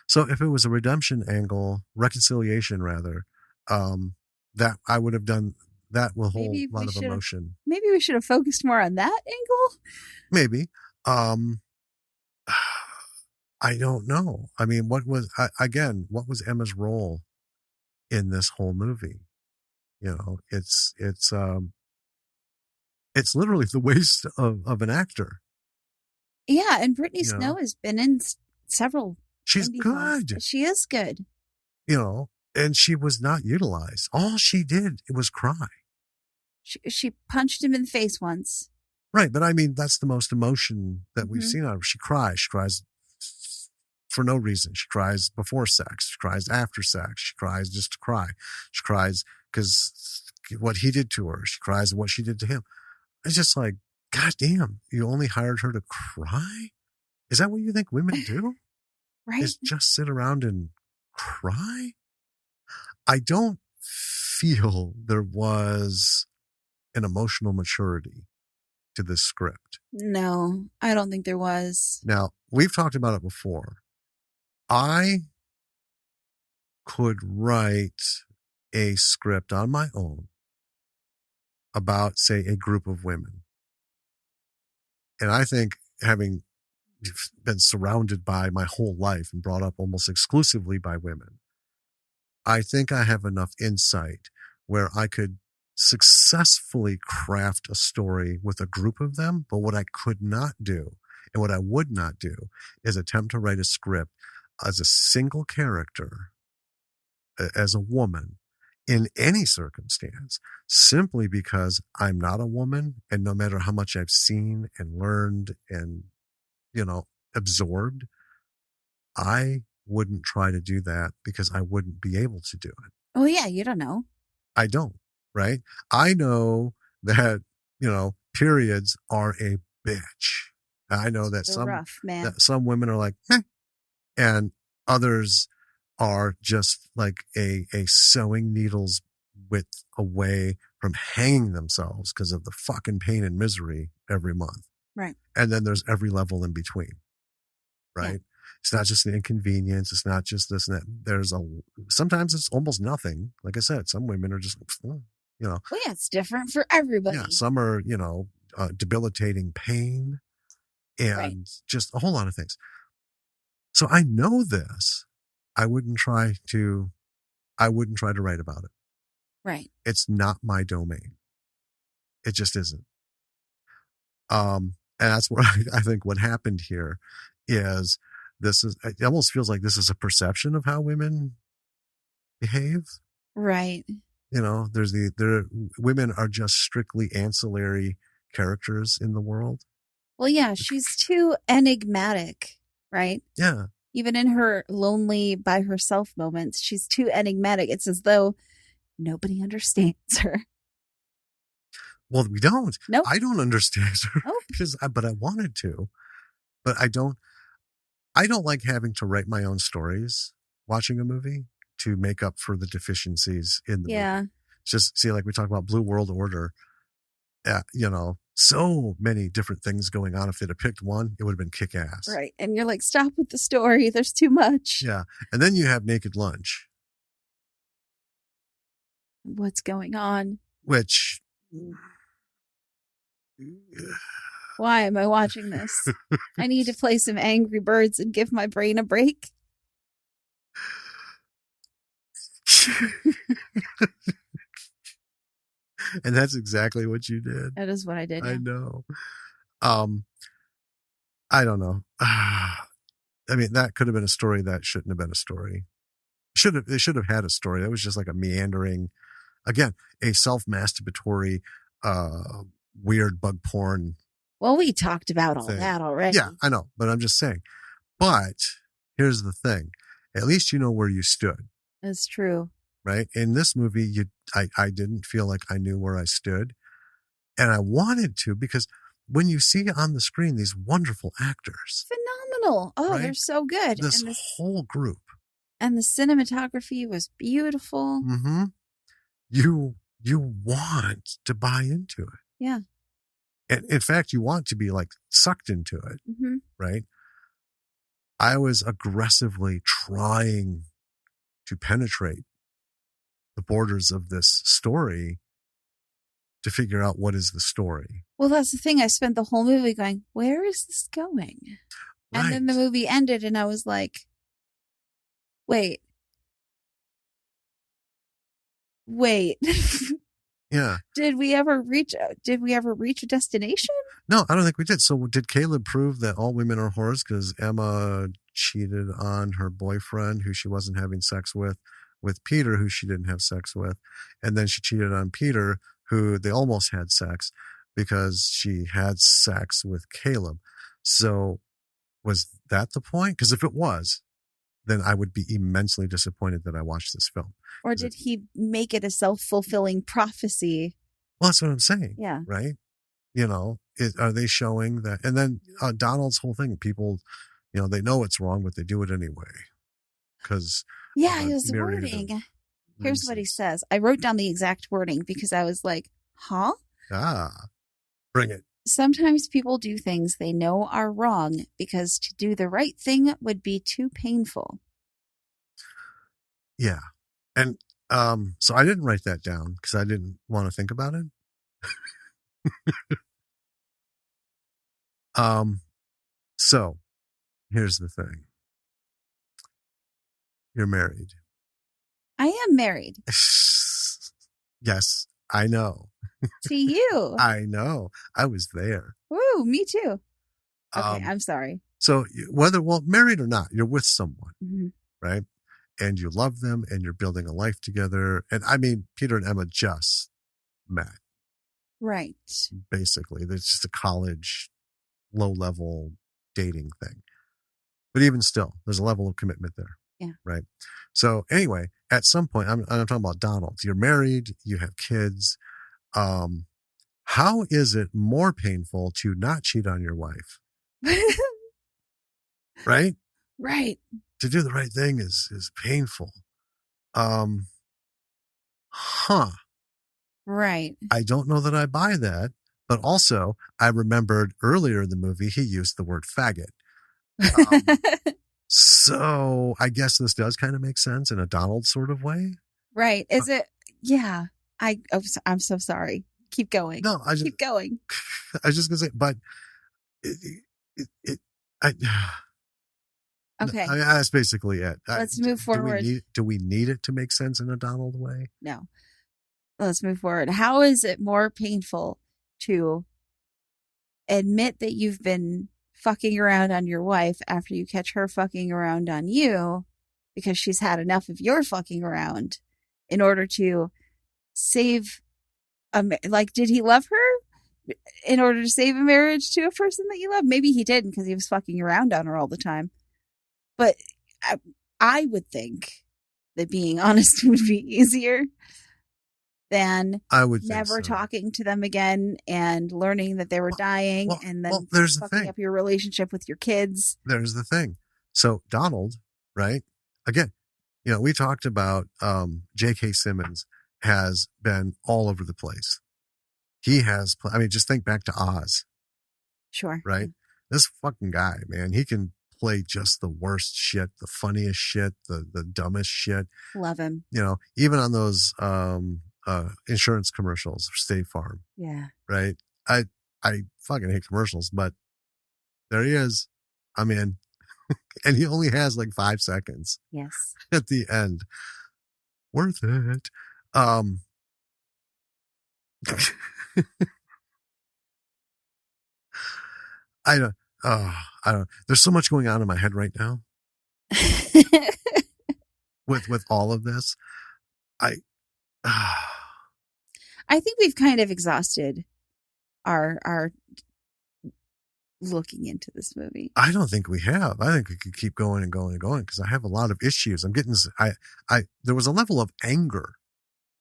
So if it was a redemption angle, reconciliation rather, that I would have done that will hold Maybe a lot of emotion. maybe we should have focused more on that angle. Maybe. Um, I don't know. I mean, what was Emma's role in this whole movie? You know, it's literally the waste of an actor. Yeah, and Brittany You know, Snow has been in several she's indie films. good. She is good. You know, and she was not utilized. All she did was cry. She punched him in the face once. Right, but I mean, that's the most emotion that we've Mm-hmm. seen out of her. She cries. She cries for no reason. She cries before sex. She cries after sex. She cries just to cry. She cries because what he did to her. She cries at what she did to him. It's just like, God damn, you only hired her to cry? Is that what you think women do? Right? Is just sit around and cry? I don't feel there was an emotional maturity to this script. No, I don't think there was. Now, we've talked about it before. I could write a script on my own about, say, a group of women. And I think, having been surrounded by my whole life and brought up almost exclusively by women, I think I have enough insight where I could successfully craft a story with a group of them. But what I could not do, and what I would not do, is attempt to write a script as a single character, as a woman, in any circumstance, simply because I'm not a woman. And no matter how much I've seen and learned and, absorbed, I wouldn't try to do that because I wouldn't be able to do it. Oh yeah, you don't know. I don't, right? I know that, periods are a bitch. I know that They're rough, man. some women are like, meh, and others are just like a sewing needles width away from hanging themselves because of the fucking pain and misery every month. Right. And then there's every level in between, right? Yeah. It's not just the inconvenience. It's not just this and that. Sometimes it's almost nothing. Like I said, some women are just, Well, yeah, it's different for everybody. Yeah, some are, debilitating pain and just a whole lot of things. So I know this. I wouldn't try to write about it. Right. It's not my domain. It just isn't. And that's where I think what happened here is it almost feels like this is a perception of how women behave. Right. Women are just strictly ancillary characters in the world. Well, yeah, she's too enigmatic, right? Yeah. Even in her lonely by herself moments, she's too enigmatic. It's as though nobody understands her. Well, we don't. Nope. I don't understand her. Nope. But I wanted to. But I don't like having to write my own stories watching a movie to make up for the deficiencies in the movie. Just see, like we talk about Blue World Order, so many different things going on. If they'd have picked one, it would have been kick-ass. Right. And you're like, stop with the story. There's too much. Yeah. And then you have Naked Lunch. What's going on? Which... Why am I watching this? I need to play some Angry Birds and give my brain a break. And that's exactly what you did. That is what I did. I know. I don't know. I mean, that could have been a story that shouldn't have been a story. They should have had a story. That was just like a meandering, again, a self-masturbatory, weird bug porn. Well, we talked about all that already. Yeah, I know, but I'm just saying. But here's the thing. At least you know where you stood. That's true. Right? In this movie, I didn't feel like I knew where I stood. And I wanted to, because when you see on the screen these wonderful actors. Phenomenal. Oh, right? They're so good. This whole group. And the cinematography was beautiful. Mm-hmm. You want to buy into it. Yeah. And in fact, you want to be like sucked into it. Mm-hmm. Right? I was aggressively trying to penetrate the borders of this story to figure out what is the story. Well, that's the thing. I spent the whole movie going, where is this going? And then the Right. movie ended and I was like, wait. Yeah. Did we ever reach a destination? No, I don't think we did. So did Caleb prove that all women are whores because Emma cheated on her boyfriend who she wasn't having sex with Peter, who she didn't have sex with, and then she cheated on Peter, who they almost had sex because she had sex with Caleb. So was that the point? Because if it was, then I would be immensely disappointed that I watched this film. Or did he make it a self-fulfilling prophecy? Well, that's what I'm saying. Yeah. Right. Are they showing that? And then Donald's whole thing, people, they know it's wrong, but they do it anyway. Because his wording. Here's what he says. I wrote down the exact wording because I was like, huh? Bring it. Sometimes people do things they know are wrong because to do the right thing would be too painful. Yeah. And so I didn't write that down because I didn't want to think about it. So here's the thing. You're married. I am married. Yes, I know. To you. I know. I was there. Woo, me too. Okay, I'm sorry. So married or not, you're with someone, right? And you love them and you're building a life together. And I mean, Peter and Emma just met. Right. Basically, there's just a college, low-level dating thing. But even still, there's a level of commitment there. Yeah. Right. So anyway, at some point, I'm talking about Donald. You're married, you have kids. How is it more painful to not cheat on your wife? Right? Right. To do the right thing is painful. Right. I don't know that I buy that, but also I remembered earlier in the movie he used the word faggot. So I guess this does kind of make sense in a Donald sort of way. Right. Is it? Yeah. I'm so sorry. Keep going. No, keep going. I was just gonna say, but okay. That's basically it. Let's move forward. Do we need it to make sense in a Donald way? No. Let's move forward. How is it more painful to admit that you've been fucking around on your wife after you catch her fucking around on you because she's had enough of your fucking around in order to save did he love her in order to save a marriage to a person that you love? Maybe he didn't because he was fucking around on her all the time. But I would think that being honest would be easier than I would never talking to them again and learning that they were dying and then fucking up your relationship with your kids. There's the thing. So Donald, right? Again, we talked about J.K. Simmons has been all over the place. He has, just think back to Oz. Sure. Right? Yeah. This fucking guy, man, he can play just the worst shit, the funniest shit, the dumbest shit. Love him. Even on those insurance commercials for State Farm. Yeah. Right? I fucking hate commercials, but there he is. I'm in. And he only has like 5 seconds. Yes. At the end. Worth it. I don't. There's so much going on in my head right now. with all of this, I think we've kind of exhausted our looking into this movie. I don't think we have. I think we could keep going and going and going because I have a lot of issues. I'm getting. There was a level of anger.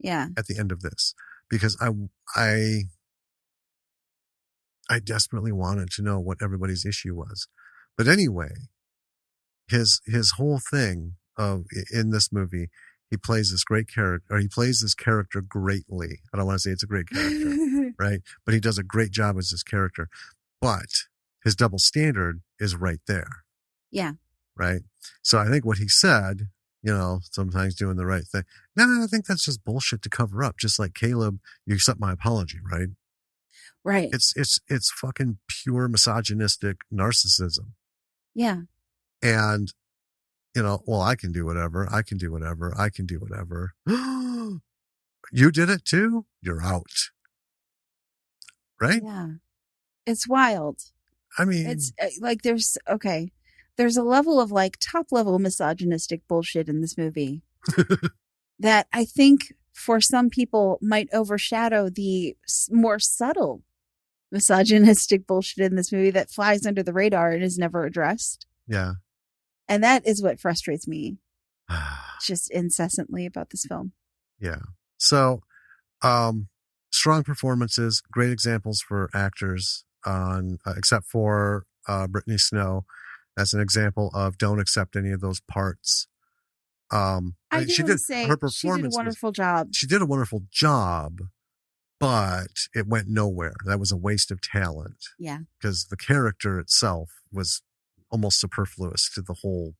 Yeah. At the end of this, because I desperately wanted to know what everybody's issue was. But anyway, his whole thing in this movie, he plays this great character, or he plays this character greatly. I don't want to say it's a great character, right? But he does a great job as this character. But his double standard is right there. Yeah. Right? So I think what he said sometimes doing the right thing. No, I think that's just bullshit to cover up. Just like Caleb, you accept my apology, right? Right. It's fucking pure misogynistic narcissism. Yeah. And, well, I can do whatever. I can do whatever. I can do whatever. You did it too? You're out. Right? Yeah. It's wild. I mean, It's like there's a level of like top level misogynistic bullshit in this movie that I think for some people might overshadow the more subtle misogynistic bullshit in this movie that flies under the radar and is never addressed. yeah. And that is what frustrates me just incessantly about this film. Yeah. So, strong performances, great examples for actors except for Brittany Snow. That's an example of don't accept any of those parts. I do want to say her she did a performance wonderful job. She did a wonderful job, but it went nowhere. That was a waste of talent. Yeah. Because the character itself was almost superfluous to the whole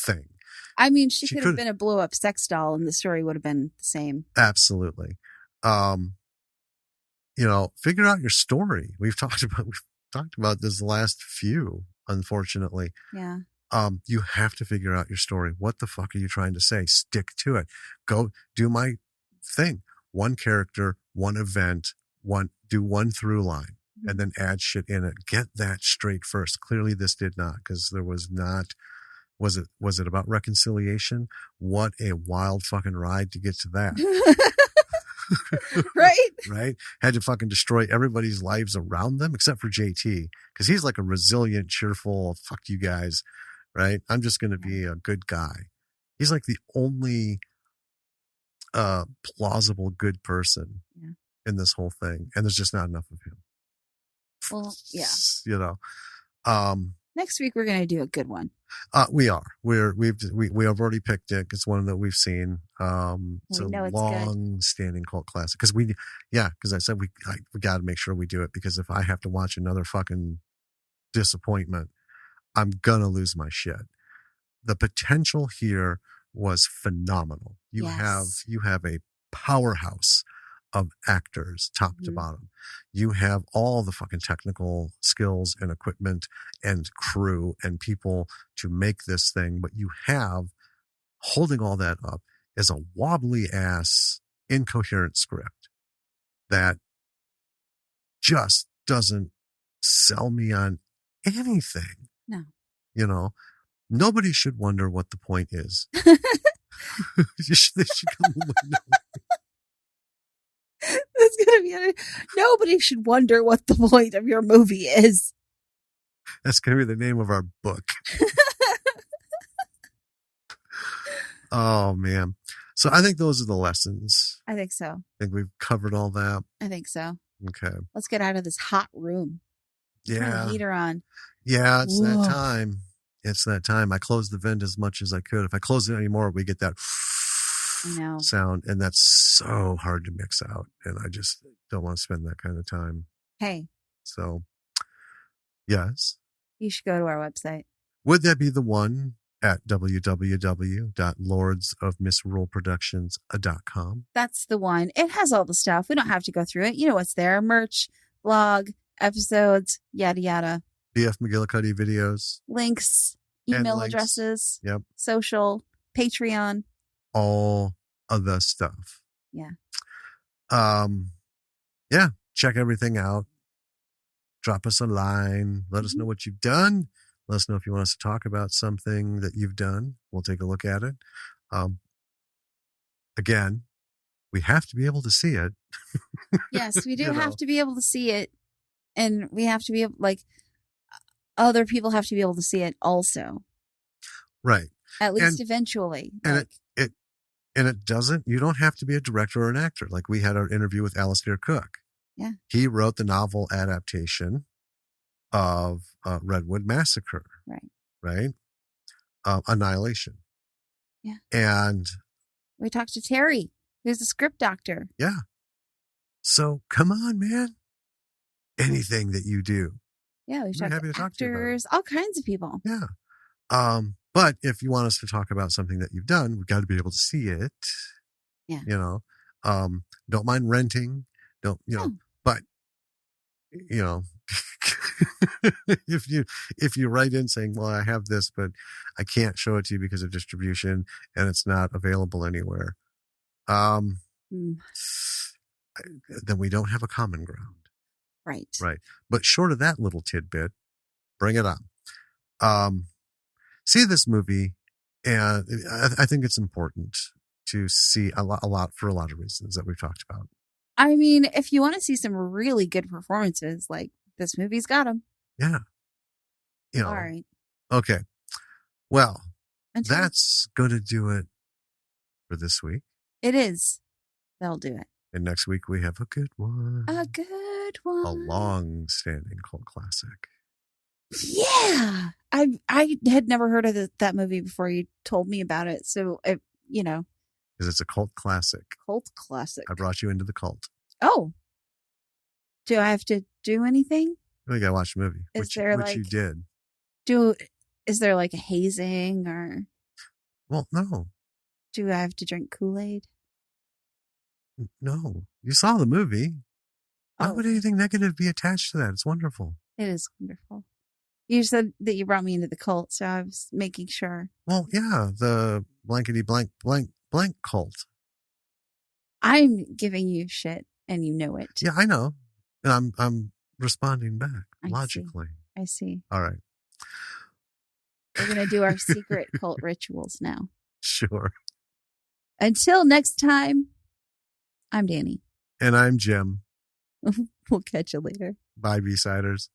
thing. I mean, she could have been a blow up sex doll and the story would have been the same. Absolutely. Figure out your story. We've talked about this the last few, unfortunately. Yeah. You have to figure out your story. What the fuck are you trying to say? Stick to it. Go do my thing. One character, one event, do one through line, and then add shit in it. Get that straight first. Clearly this did not, because there was not. Was it about reconciliation? What a wild fucking ride to get to that. Right? Right? Had to fucking destroy everybody's lives around them except for JT, because he's like a resilient, cheerful, fuck you guys, right? I'm just going to be a good guy. He's like the only plausible good person in this whole thing, and there's just not enough of him. Well, yeah. Next week we're going to do a good one. We are. We have already picked it. It's one that we've seen. It's a long-standing cult classic. Because I said we got to make sure we do it, because if I have to watch another fucking disappointment, I'm gonna lose my shit. The potential here was phenomenal. You have a powerhouse of actors, top to bottom. You have all the fucking technical skills and equipment and crew and people to make this thing, but you have, holding all that up, is a wobbly ass, incoherent script that just doesn't sell me on anything. No. Nobody should wonder what the point is. They should come That's gonna be nobody should wonder what the point of your movie is. That's gonna be the name of our book. Oh man. So I think those are the lessons. I think so. I think we've covered all that. I think so. Okay. Let's get out of this hot room. Turn the heater on. Yeah, it's that time. It's that time. I closed the vent as much as I could. If I close it anymore, we get that sound, and that's so hard to mix out. And I just don't want to spend that kind of time. Hey. So, yes. You should go to our website. Would that be the one at www.lordsofmisruleproductions.com? That's the one. It has all the stuff. We don't have to go through it. You know what's there. Merch, blog, episodes, yada, yada. BF McGillicuddy videos. Links, email addresses. Yep. Social, Patreon. All of the stuff. Yeah. Yeah. Check everything out. Drop us a line. Let us know what you've done. Let us know if you want us to talk about something that you've done. We'll take a look at it. Again, we have to be able to see it. Yes, we do have to be able to see it. And we have to be able, other people have to be able to see it also. Right. At least eventually. And it doesn't, you don't have to be a director or an actor. Like we had our interview with Alistair Cook. Yeah. He wrote the novel adaptation of Redwood Massacre. Right. Annihilation. Yeah. And we talked to Terry, who's a script doctor. Yeah. So come on, man. Anything that you do. Yeah, we've talked to actors, all kinds of people. Yeah. But if you want us to talk about something that you've done, we've got to be able to see it. Yeah. You know, don't mind renting. Don't, No. but, you know, if you write in saying, well, I have this, but I can't show it to you because of distribution and it's not available anywhere, then we don't have a common ground. Right. Right. But short of that little tidbit, bring it on. See this movie, and I think it's important to see a lot for a lot of reasons that we've talked about. I mean, if you want to see some really good performances, like this movie's got them. Yeah. All right. Okay. Well, Until that's going to do it for this week. it is. That'll do it. And next week we have a good one. A good one. A long-standing cult classic. Yeah. I had never heard of that movie before you told me about it. So, because it's a cult classic. Cult classic. I brought you into the cult. Oh. Do I have to do anything? Well, you got to watch the movie, which you did. Is there like a hazing or? Well, no. Do I have to drink Kool-Aid? No. You saw the movie. Why would anything negative be attached to that? It's wonderful. It is wonderful. You said that you brought me into the cult, so I was making sure. Well, yeah, the blankety blank cult. I'm giving you shit, and you know it. Yeah, I know. And I'm responding back logically. I see. All right. We're going to do our secret cult rituals now. Sure. Until next time, I'm Danny. And I'm Jim. We'll catch you later. Bye, B-Siders.